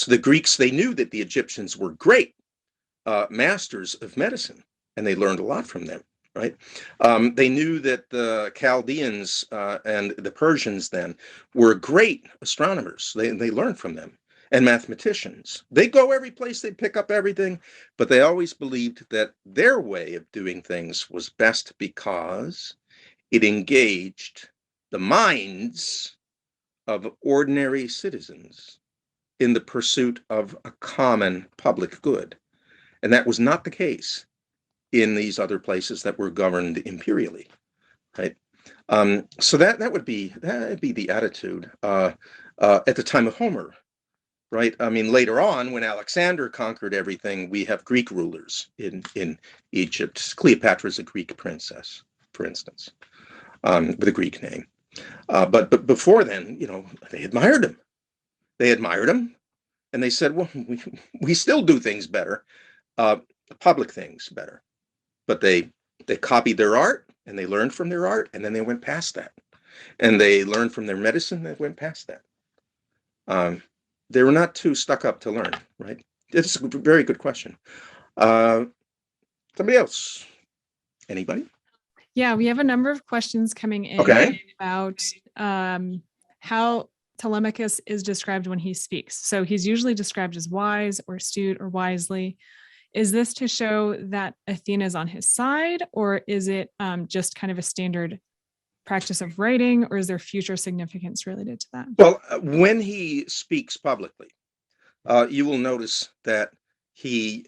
the Greeks, they knew that the Egyptians were great masters of medicine, and they learned a lot from them, right? They knew that the Chaldeans and the Persians then were great astronomers. They learned from them. And mathematicians. They go every place, they pick up everything, but they always believed that their way of doing things was best because it engaged the minds of ordinary citizens in the pursuit of a common public good. And that was not the case in these other places that were governed imperially, right? So that would be the attitude at the time of Homer. Right. I mean, later on, when Alexander conquered everything, we have Greek rulers in Egypt. Cleopatra is a Greek princess, for instance, with a Greek name. But before then, you know, they admired him. They admired him, and they said, "Well, we still do things better, public things better." But they copied their art, and they learned from their art, and then they went past that, and they learned from their medicine. They went past that. They were not too stuck up to learn, right? It's a very good question. Somebody else? Anybody? Yeah, we have a number of questions coming in about how Telemachus is described when he speaks. So he's usually described as wise or astute or wisely. Is this to show that Athena is on his side, or is it just kind of a standard practice of writing, or is there future significance related to that? Well, when he speaks publicly, you will notice that he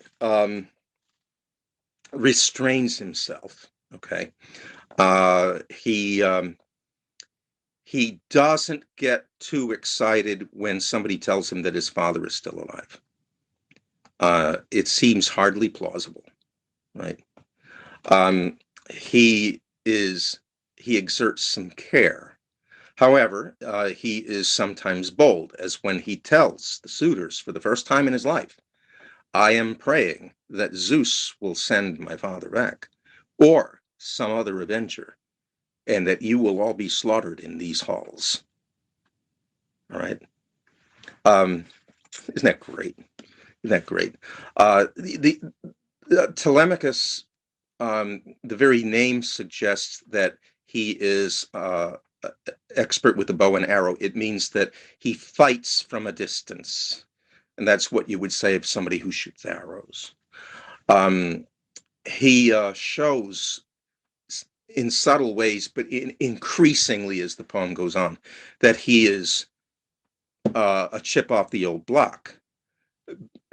restrains himself. Okay, he doesn't get too excited when somebody tells him that his father is still alive. It seems hardly plausible, right? He exerts some care. However, he is sometimes bold, as when he tells the suitors for the first time in his life, I am praying that Zeus will send my father back, or some other avenger, and that you will all be slaughtered in these halls. All right. Isn't that great? Isn't that great? The Telemachus, the very name suggests that he is expert with the bow and arrow. It means that he fights from a distance. And that's what you would say of somebody who shoots arrows. He shows in subtle ways, but increasingly as the poem goes on, that he is a chip off the old block.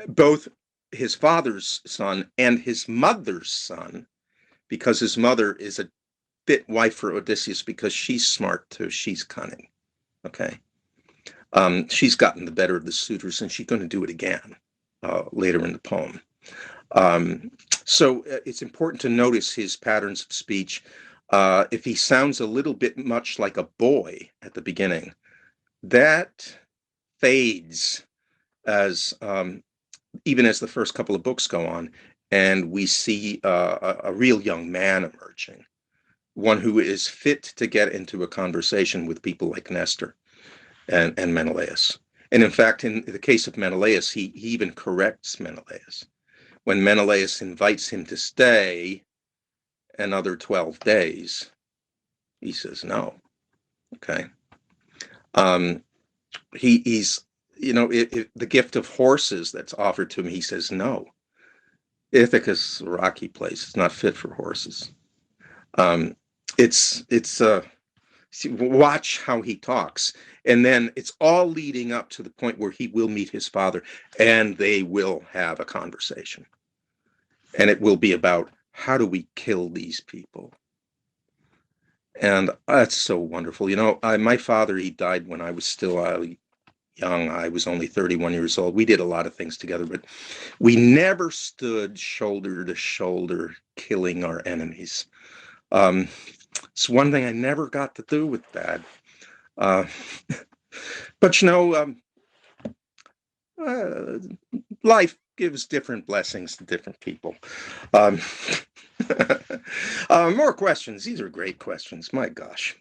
Both his father's son and his mother's son, because his mother is a fit wife for Odysseus because she's smart too. She's cunning. Okay. She's gotten the better of the suitors, and she's going to do it again later in the poem. So it's important to notice his patterns of speech. If he sounds a little bit much like a boy at the beginning, that fades as even as the first couple of books go on, and we see a real young man emerging, one who is fit to get into a conversation with people like Nestor and Menelaus. And in fact, in the case of Menelaus, he even corrects Menelaus. When Menelaus invites him to stay another 12 days, he says no. Okay. He's, the gift of horses that's offered to him, he says no. Ithaca's a rocky place. It's not fit for horses. Watch how he talks. And then it's all leading up to the point where he will meet his father and they will have a conversation. And it will be about, how do we kill these people? And that's so wonderful. My father, he died when I was still young. I was only 31 years old. We did a lot of things together, but we never stood shoulder to shoulder killing our enemies. It's one thing I never got to do with Dad. But life gives different blessings to different people. More questions. These are great questions. My gosh.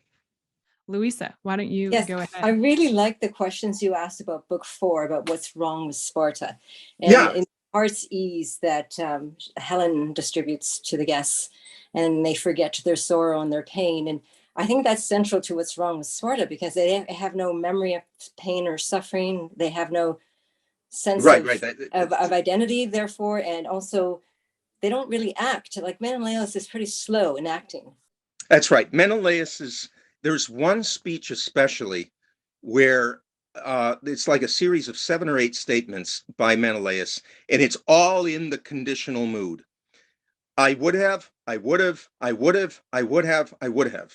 Louisa, why don't you Yes, go ahead? I really like the questions you asked about book 4, about what's wrong with Sparta. And Yeah. in Heart's Ease that Helen distributes to the guests, and they forget their sorrow and their pain. And I think that's central to what's wrong with Sparta, because they have no memory of pain or suffering. They have no sense of identity, therefore, and also they don't really act. Like Menelaus is pretty slow in acting. That's right. There's one speech especially where it's like a series of 7 or 8 statements by Menelaus, and it's all in the conditional mood. I would have, I would have, I would have, I would have, I would have.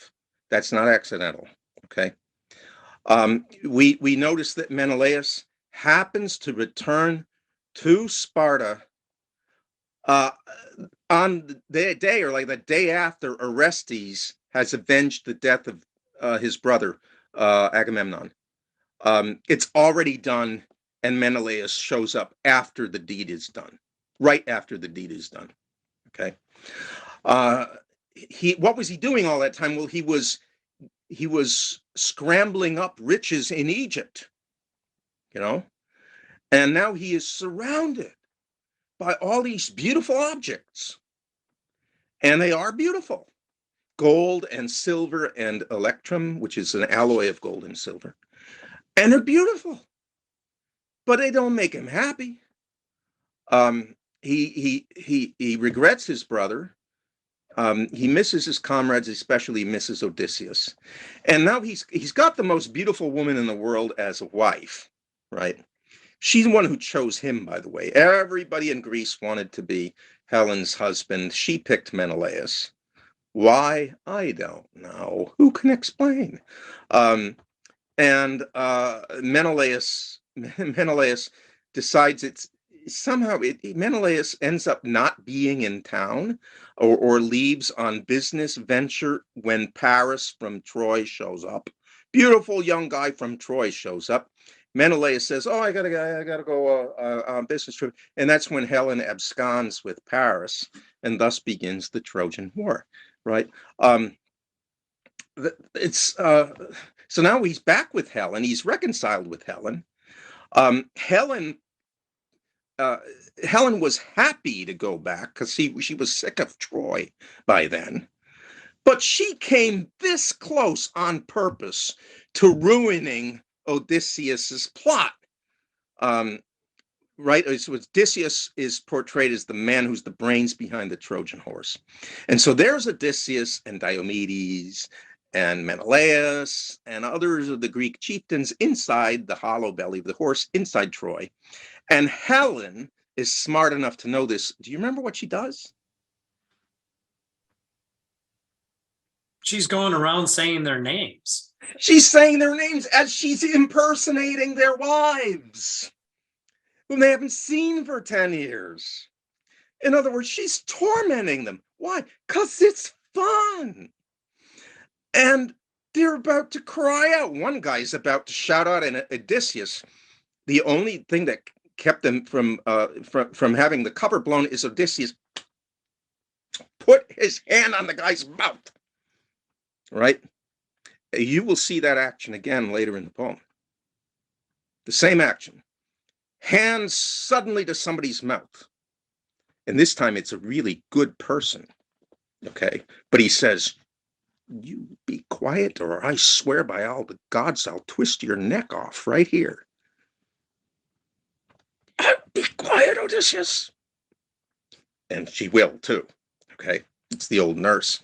That's not accidental, okay? We notice that Menelaus happens to return to Sparta on the day, or like the day after Orestes has avenged the death of his brother Agamemnon. It's already done, and Menelaus shows up after the deed is done, right after the deed is done. Okay. What was he doing all that time? Well, he was scrambling up riches in Egypt, and now he is surrounded by all these beautiful objects, and they are beautiful. Gold and silver and electrum, which is an alloy of gold and silver. And they're beautiful, but they don't make him happy. He regrets his brother. He misses his comrades, especially misses Odysseus. And now he's got the most beautiful woman in the world as a wife, right? She's the one who chose him, by the way. Everybody in Greece wanted to be Helen's husband. She picked Menelaus. Why? I don't know. Who can explain? And Menelaus decides Menelaus ends up not being in town or leaves on business venture when Paris from Troy shows up. Beautiful young guy from Troy shows up. Menelaus says, "Oh, I gotta go on business trip," and that's when Helen absconds with Paris, and thus begins the Trojan War. Right? So now he's back with Helen. He's reconciled with Helen. Helen was happy to go back because she was sick of Troy by then. But she came this close on purpose to ruining Odysseus's plot. Right? So Odysseus is portrayed as the man who's the brains behind the Trojan horse. And so there's Odysseus and Diomedes and Menelaus and others of the Greek chieftains inside the hollow belly of the horse inside Troy. And Helen is smart enough to know this. Do you remember what she does? She's going around saying their names. She's saying their names as she's impersonating their wives, whom they haven't seen for 10 years. In other words, she's tormenting them. Why? Because it's fun. And they're about to cry out. One guy's about to shout out at Odysseus. The only thing that kept them from having the cover blown is Odysseus put his hand on the guy's mouth. Right? You will see that action again later in the poem. the same action. Hands suddenly to somebody's mouth. And this time it's a really good person. Okay. But he says, you be quiet, or I swear by all the gods, I'll twist your neck off right here. Be quiet, Odysseus. And she will too. Okay. It's the old nurse.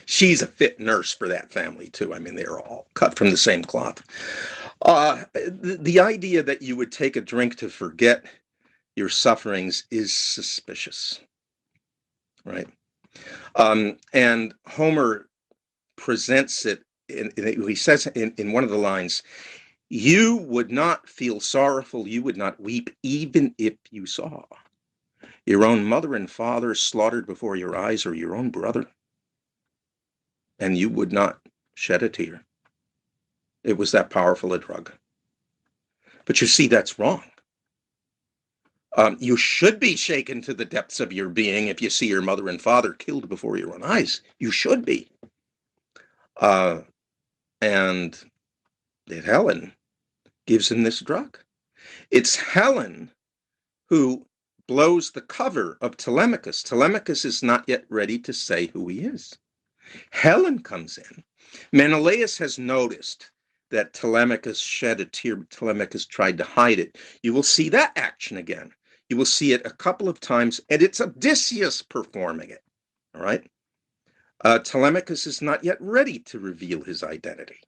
She's a fit nurse for that family too. I mean, they're all cut from the same cloth. The idea that you would take a drink to forget your sufferings is suspicious, right? And Homer presents it, he says in one of the lines, you would not feel sorrowful, you would not weep, even if you saw your own mother and father slaughtered before your eyes, or your own brother, and you would not shed a tear. It was that powerful a drug. But you see, that's wrong. You should be shaken to the depths of your being if you see your mother and father killed before your own eyes. You should be. And that Helen gives him this drug. It's Helen who blows the cover of Telemachus. Telemachus is not yet ready to say who he is. Helen comes in. Menelaus has noticed that Telemachus shed a tear, but Telemachus tried to hide it. You will see that action again. You will see it a couple of times, and it's Odysseus performing it. All right? Telemachus is not yet ready to reveal his identity.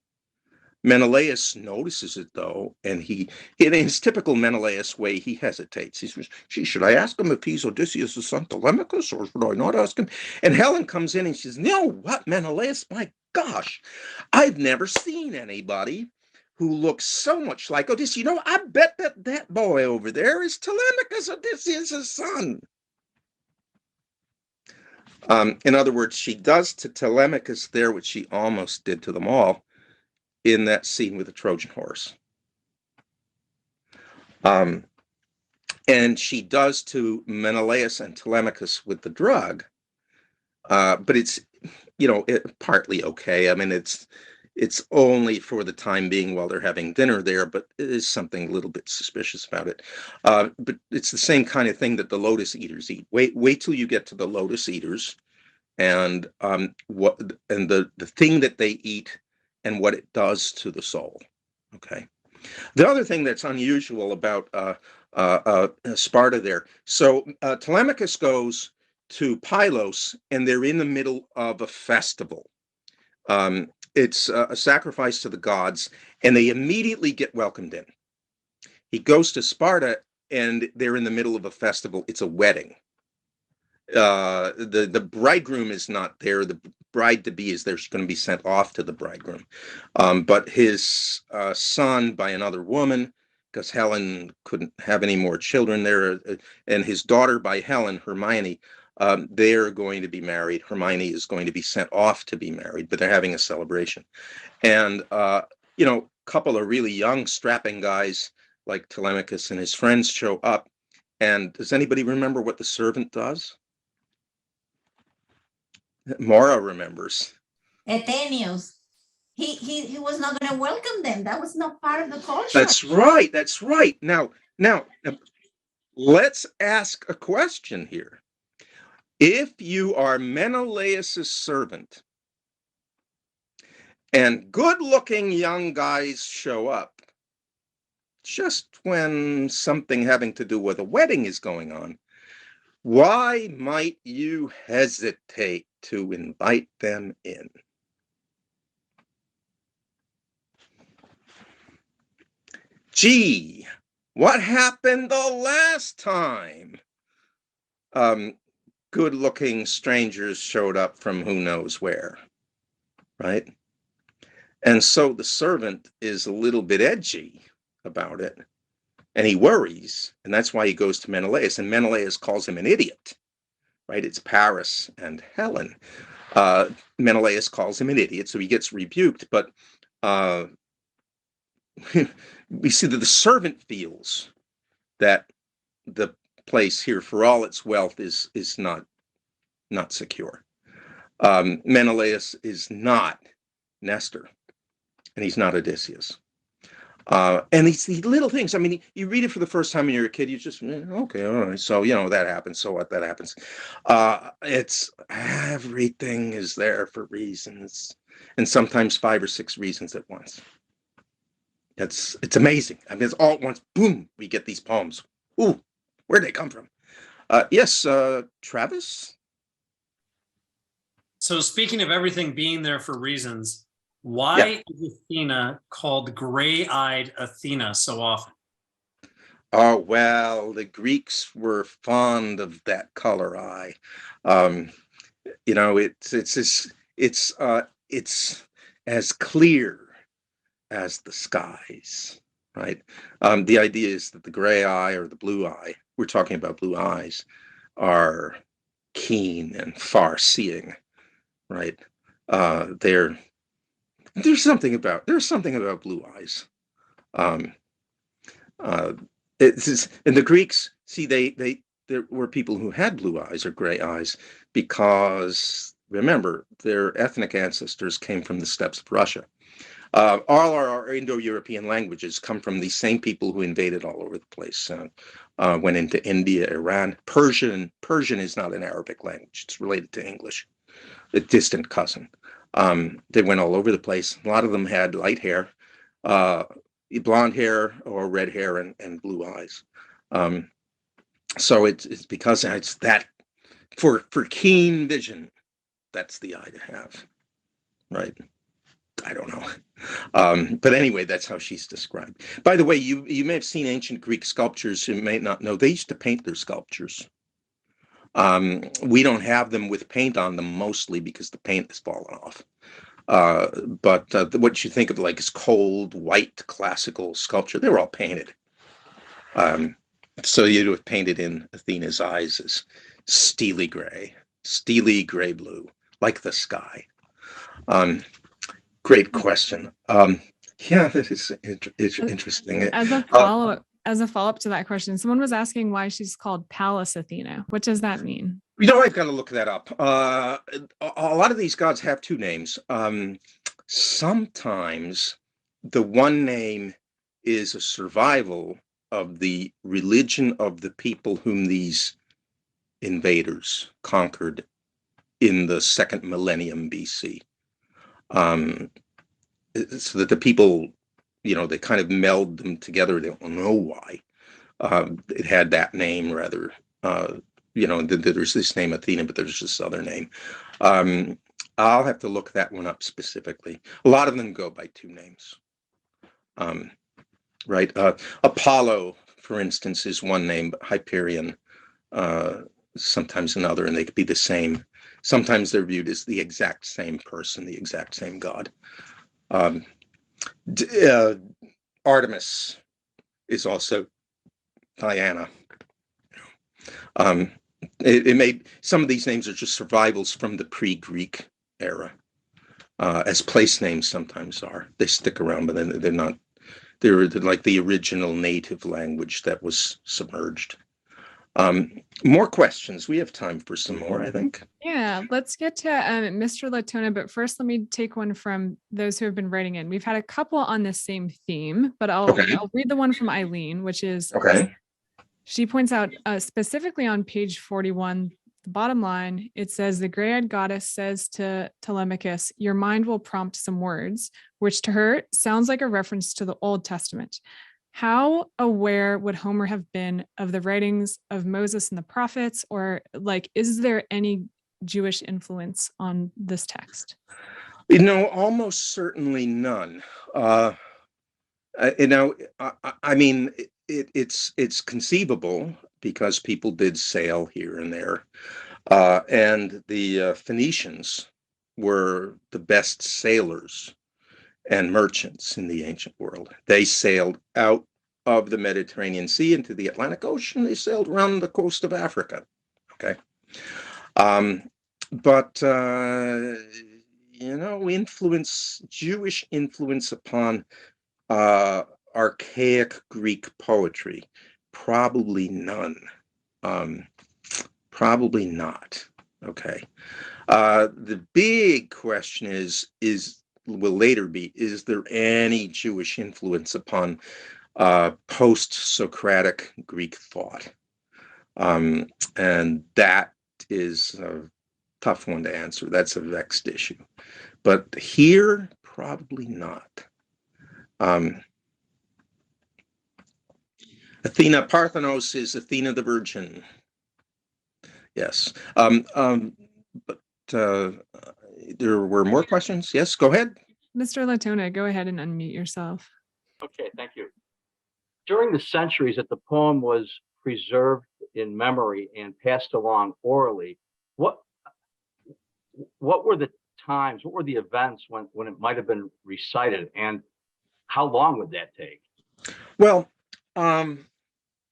Menelaus notices it, though, and in his typical Menelaus way, he hesitates. He says, gee, should I ask him if he's Odysseus' son Telemachus, or should I not ask him? And Helen comes in and she says, no, what, Menelaus? My gosh, I've never seen anybody who looks so much like Odysseus. You know, I bet that boy over there is Telemachus, Odysseus' son. In other words, she does to Telemachus there what she almost did to them all in that scene with the Trojan horse. And she does to Menelaus and Telemachus with the drug, but it's, partly okay. I mean, it's only for the time being while they're having dinner there, but it is something a little bit suspicious about it. But it's the same kind of thing that the lotus eaters eat. Wait till you get to the lotus eaters, and the thing that they eat and what it does to the soul. Okay. The other thing that's unusual about Sparta there. So Telemachus goes to Pylos, and they're in the middle of a festival. It's a sacrifice to the gods, and they immediately get welcomed in. He goes to Sparta, and they're in the middle of a festival. It's a wedding. The bridegroom is not there. The bride-to-be is there. She's going to be sent off to the bridegroom. But his son by another woman, because Helen couldn't have any more children there, and his daughter by Helen, Hermione, they're going to be married. Hermione is going to be sent off to be married, but they're having a celebration. And, a couple of really young, strapping guys like Telemachus and his friends show up. And does anybody remember what the servant does? Maura remembers. Athenius. He was not going to welcome them. That was not part of the culture. That's right. That's right. Now, let's ask a question here. If you are Menelaus' servant and good-looking young guys show up just when something having to do with a wedding is going on, why might you hesitate to invite them in? Gee, what happened the last time? Good-looking strangers showed up from who knows where, right? And so the servant is a little bit edgy about it, and he worries, and that's why he goes to Menelaus, and Menelaus calls him an idiot, right? It's Paris and Helen. Menelaus calls him an idiot, so he gets rebuked, but we see that the servant feels that the place here, for all its wealth, is not secure. Menelaus is not Nestor, and he's not Odysseus. And these little things, I mean, you read it for the first time when you're a kid, you just, okay, all right. So, that happens. So what, that happens. It's everything is there for reasons, and sometimes 5 or 6 reasons at once. It's amazing. I mean, it's all at once, boom, we get these poems. Ooh, where'd they come from? Yes, Travis? So speaking of everything being there for reasons, why is Athena called gray-eyed Athena so often? Oh, well, the Greeks were fond of that color eye. It's as clear as the skies, right? The idea is that the gray eye or the blue eye, we're talking about blue eyes, are keen and far-seeing, right? There's something about blue eyes. And the Greeks, see, there were people who had blue eyes or gray eyes because, remember, their ethnic ancestors came from the steppes of Russia. All our Indo-European languages come from these same people who invaded all over the place. Went into India, Iran. Persian is not an Arabic language. It's related to English, a distant cousin. They went all over the place. A lot of them had light hair, blonde hair or red hair and blue eyes. So it's because it's that for keen vision, that's the eye to have, right? I don't know. But anyway, that's how she's described. By the way, you may have seen ancient Greek sculptures. You may not know, they used to paint their sculptures. We don't have them with paint on them, mostly because the paint has fallen off. But what you think of like is cold, white, classical sculpture, they were all painted. So you'd have painted in Athena's eyes as steely gray blue, like the sky. Great question. Yeah, this is interesting. As a follow-up to that question, someone was asking why she's called Pallas Athena. What does that mean? I've got to look that up. A lot of these gods have 2 names. Sometimes the one name is a survival of the religion of the people whom these invaders conquered in the 2nd millennium BC. So that the people, they kind of meld them together. They don't know why. It had that name rather, there's this name Athena, but there's this other name. I'll have to look that one up specifically. A lot of them go by 2 names. Right. Apollo, for instance, is one name, but Hyperion, sometimes another, and they could be the same. Sometimes they're viewed as the exact same person, the exact same god. Artemis is also Diana. Some of these names are just survivals from the pre-Greek era, as place names sometimes are. They stick around, but then they're not. They're like the original native language that was submerged. More questions. We have time for some more, I think. Yeah, let's get to Mr. Latona, but first let me take one from those who have been writing in. We've had a couple on the same theme, but I'll read the one from Eileen, which is, she points out specifically on page 41, the bottom line, it says, the gray-eyed goddess says to Telemachus, your mind will prompt some words, which to her sounds like a reference to the Old Testament. How aware would Homer have been of the writings of Moses and the prophets, or is there any Jewish influence on this text? Almost certainly none. I mean, it's conceivable because people did sail here and there, and the Phoenicians were the best sailors and merchants in the ancient world. They sailed out of the Mediterranean Sea into the Atlantic Ocean. They sailed around the coast of Africa. Okay. But Jewish influence upon archaic Greek poetry, probably none. Probably not. Okay. The big question is will later be, is there any Jewish influence upon post-Socratic Greek thought? And that is a tough one to answer. That's a vexed issue. But here, probably not. Athena Parthenos is Athena the Virgin. Yes. But there were more questions. Yes, go ahead. Mr. Latona, go ahead and unmute yourself. Okay, thank you. During the centuries that the poem was preserved in memory and passed along orally, what were the times, what were the events when it might have been recited, and how long would that take? Well,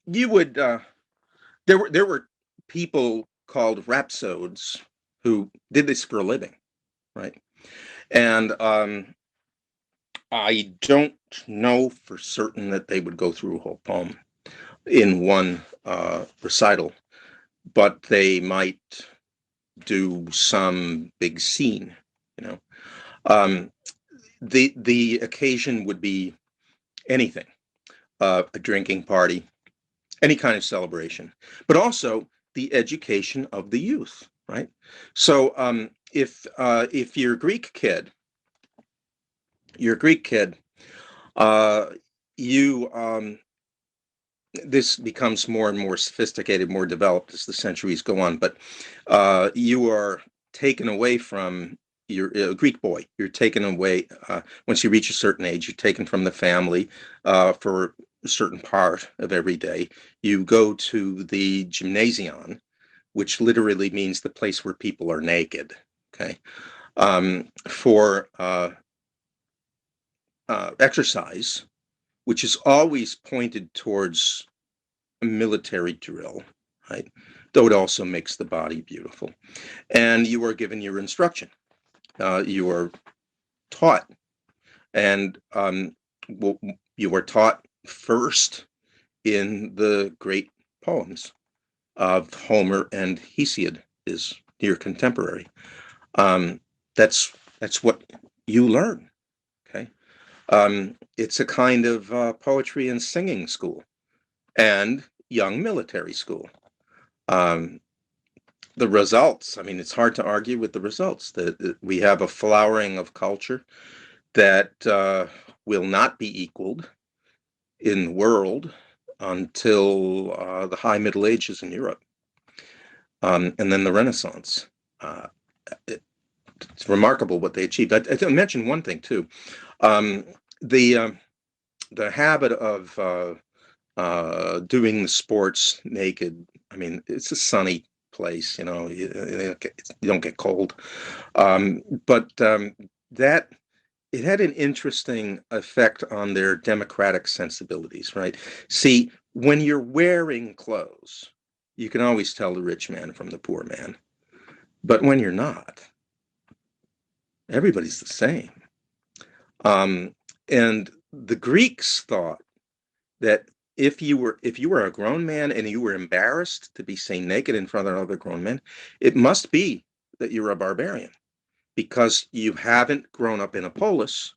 you would there were people called rhapsodes who did this for a living, right? And I don't know for certain that they would go through a whole poem in one recital, but they might do some big scene, you know. The occasion would be anything, a drinking party, any kind of celebration, but also the education of the youth, right? So if you're a Greek kid, this becomes more and more sophisticated, more developed as the centuries go on, but you are taken away from your Greek boy. You're taken away once you reach a certain age. You're taken from the family for a certain part of every day. You go to the gymnasion, which literally means the place where people are naked. Okay, for exercise, which is always pointed towards a military drill, right? Though it also makes the body beautiful. And you are given your instruction. You are taught. And you are taught first in the great poems of Homer and Hesiod, is near contemporary. That's what you learn. Okay. It's a kind of poetry and singing school and young military school. The results, I mean, it's hard to argue with the results. That we have a flowering of culture that will not be equaled in the world until the High Middle Ages in Europe, and then the Renaissance. It's remarkable what they achieved. I mentioned one thing too. The habit of doing the sports naked. I mean, it's a sunny place, you know. You don't get cold, but that it had an interesting effect on their democratic sensibilities, right? See, when you're wearing clothes, you can always tell the rich man from the poor man, but when you're not, everybody's the same. And the Greeks thought that if you were a grown man and you were embarrassed to be seen naked in front of other grown men, it must be that you're a barbarian, because you haven't grown up in a polis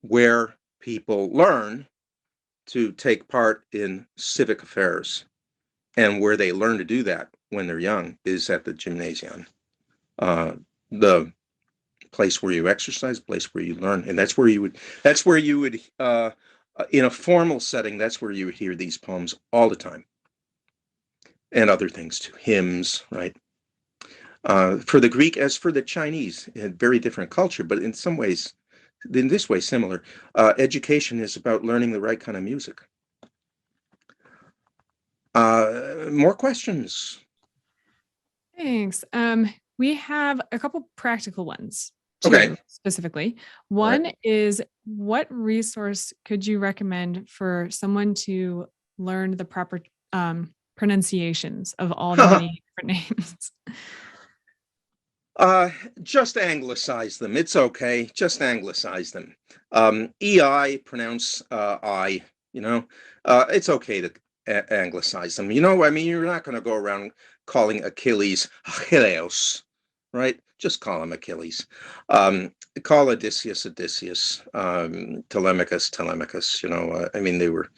where people learn to take part in civic affairs, and where they learn to do that when they're young is at the gymnasium, the place where you exercise, place where you learn, and that's where you would in a formal setting, that's where you would hear these poems all the time, and other things too, hymns, right? For the Greek, as for the Chinese, it had very different culture, but in some ways, in this way, similar. Education is about learning the right kind of music. More questions? Thanks. We have a couple practical ones. Okay. Specifically. One is, what resource could you recommend for someone to learn the proper pronunciations of all the many different names? Just anglicize them. It's okay. Just anglicize them. EI, pronounce I, you know. It's okay to anglicize them. You know, I mean, you're not going to go around calling Achilles Achilleos, right? Just call him Achilles. call Odysseus, Telemachus. I mean, they were,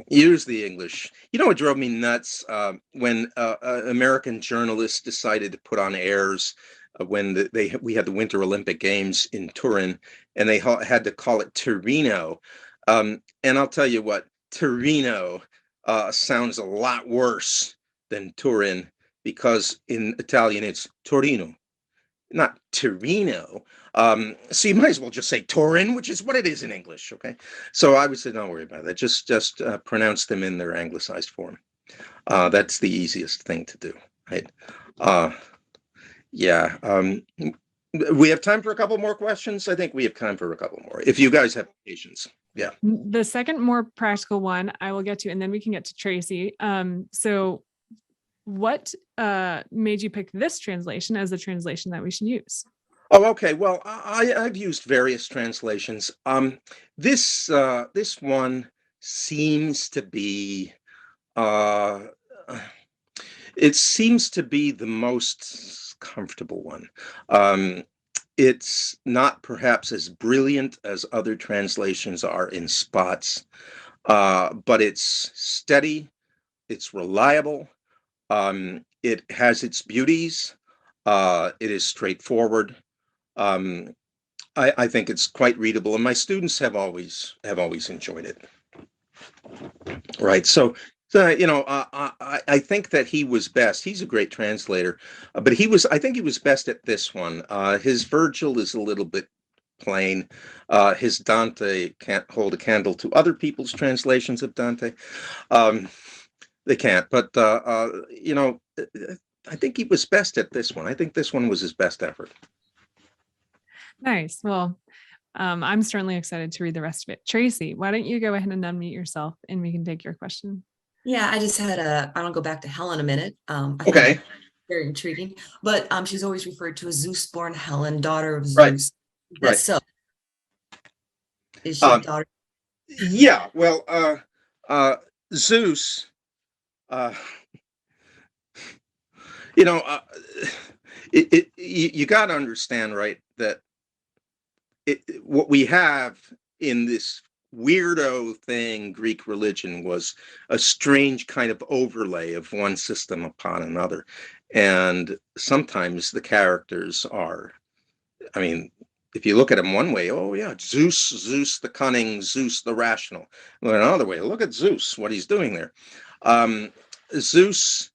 use the English. You know what drove me nuts? When American journalists decided to put on airs when we had the Winter Olympic Games in Turin, and they had to call it Torino. And I'll tell you what, Torino sounds a lot worse than Turin, because in Italian it's Torino, not Torino. So you might as well just say Turin, which is what it is in English. Okay, so I would say don't worry about that. Just pronounce them in their anglicized form. That's the easiest thing to do, right? Yeah. We have time for a couple more questions. I think we have time for a couple more, if you guys have patience. Yeah. The second more practical one I will get to, and then we can get to Tracy. So what made you pick this translation as the translation that we should use? Oh, okay. Well, I've used various translations. This one seems to be it seems to be the most comfortable one. It's not perhaps as brilliant as other translations are in spots, but it's steady, it's reliable, it has its beauties, it is straightforward. I think it's quite readable, and my students have always enjoyed it. Right. So I think that he was best. He's a great translator, but I think he was best at this one. His Virgil is a little bit plain. His Dante can't hold a candle to other people's translations of Dante. They can't, but I think he was best at this one. I think this one was his best effort. Nice. Well, I'm certainly excited to read the rest of it. Tracy, why don't you go ahead and unmute yourself and we can take your question. Yeah, I just had I want to go back to Helen a minute. I think Okay. very intriguing, but she's always referred to as Zeus-born Helen, daughter of Zeus. Right. Right. So is she a daughter? Yeah, well, Zeus, you got to understand, right, that what we have in this weirdo thing, Greek religion, was a strange kind of overlay of one system upon another. And sometimes the characters are, I mean, if you look at them one way, oh yeah, Zeus the cunning, Zeus the rational. Well, another way, look at Zeus, what he's doing there. Zeus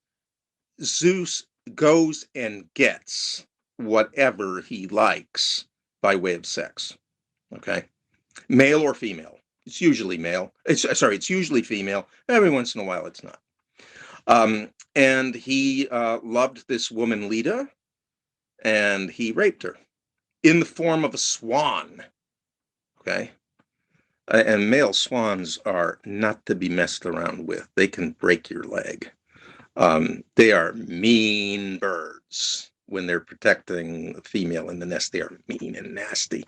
goes and gets whatever he likes by way of sex. Okay, male or female. It's usually male. It's usually female. Every once in a while, it's not. And he loved this woman, Leda, and he raped her in the form of a swan. Okay, and male swans are not to be messed around with. They can break your leg. They are mean birds. When they're protecting a female in the nest, they are mean and nasty.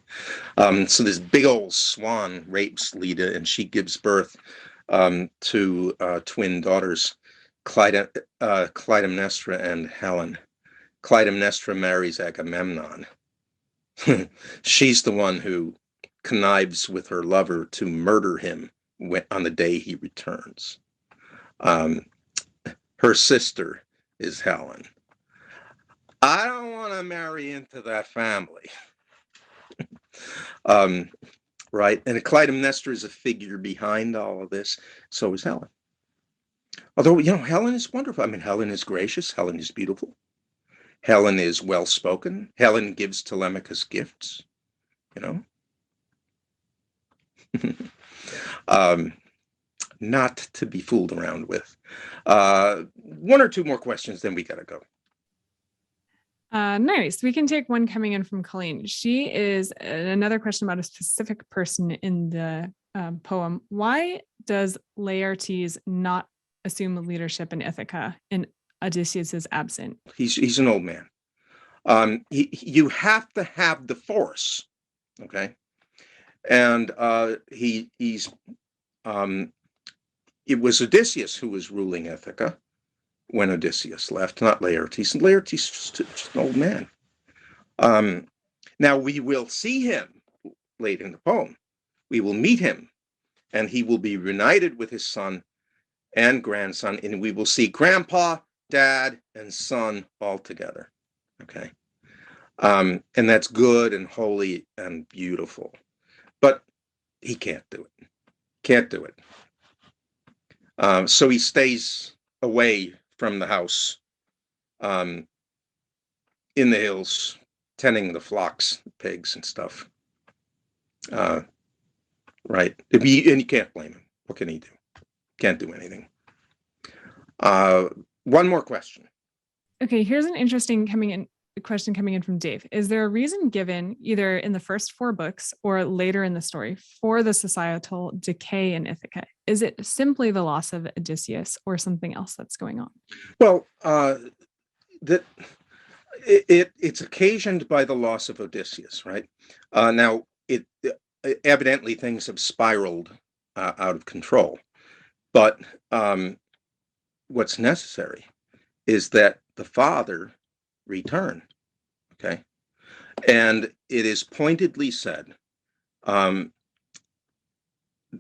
So this big old swan rapes Leda, and she gives birth to twin daughters, Clytemnestra and Helen. Clytemnestra marries Agamemnon. She's the one who connives with her lover to murder him on the day he returns. Her sister is Helen. I don't want to marry into that family. Right? And Clytemnestra is a figure behind all of this. So is Helen. Although, Helen is wonderful. I mean, Helen is gracious. Helen is beautiful. Helen is well-spoken. Helen gives Telemachus gifts, not to be fooled around with. One or two more questions, then we got to go. Nice. We can take one coming in from Colleen. She is another question about a specific person in the poem. Why does Laertes not assume leadership in Ithaca and Odysseus is absent? He's an old man. You have to have the force, okay? And it was Odysseus who was ruling Ithaca when Odysseus left, not Laertes. And Laertes is just an old man. Now we will see him late in the poem. We will meet him, and he will be reunited with his son and grandson, and we will see grandpa, dad, and son all together. Okay. And that's good and holy and beautiful. But he can't do it. Can't do it. So he stays away from the house, in the hills, tending the flocks, pigs and stuff. Right. And you can't blame him. What can he do? Can't do anything. One more question. Okay, here's an interesting question coming in from Dave. Is there a reason given either in the first 4 books or later in the story for the societal decay in Ithaca? Is it simply the loss of Odysseus or something else that's going on? Well, it's occasioned by the loss of Odysseus, right? Now, evidently things have spiraled out of control, but what's necessary is that the father return. Okay, and it is pointedly said in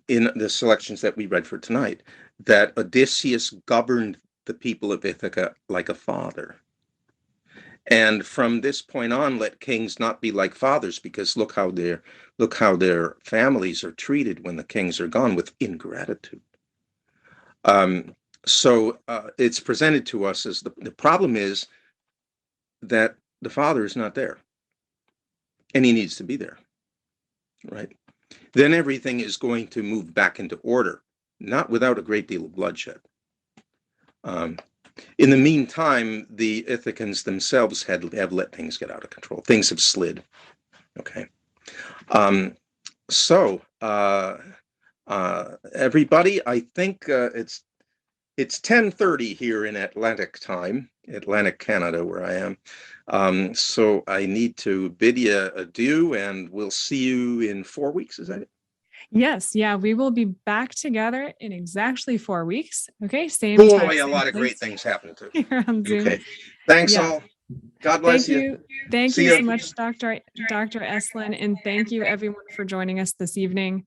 the selections that we read for tonight that Odysseus governed the people of Ithaca like a father. And from this point on, let kings not be like fathers, because look how their families are treated when the kings are gone, with ingratitude. So it's presented to us as the problem is that the father is not there, and he needs to be there, right? Then everything is going to move back into order, not without a great deal of bloodshed. In the meantime, the Ithacans themselves have let things get out of control. Things have slid. Okay. So everybody, I think it's 10:30 here in Atlantic time, Atlantic Canada, where I am. So I need to bid you adieu, and we'll see you in 4 weeks. Is that it? Yes. Yeah. We will be back together in exactly 4 weeks. Okay. Same Boy, time. a Same lot of great place things happen too. here on Zoom. Okay. Thanks Yeah. all. God bless Thank you. you. Thank See you ya. so much, Dr. Esolen, and thank you everyone for joining us this evening.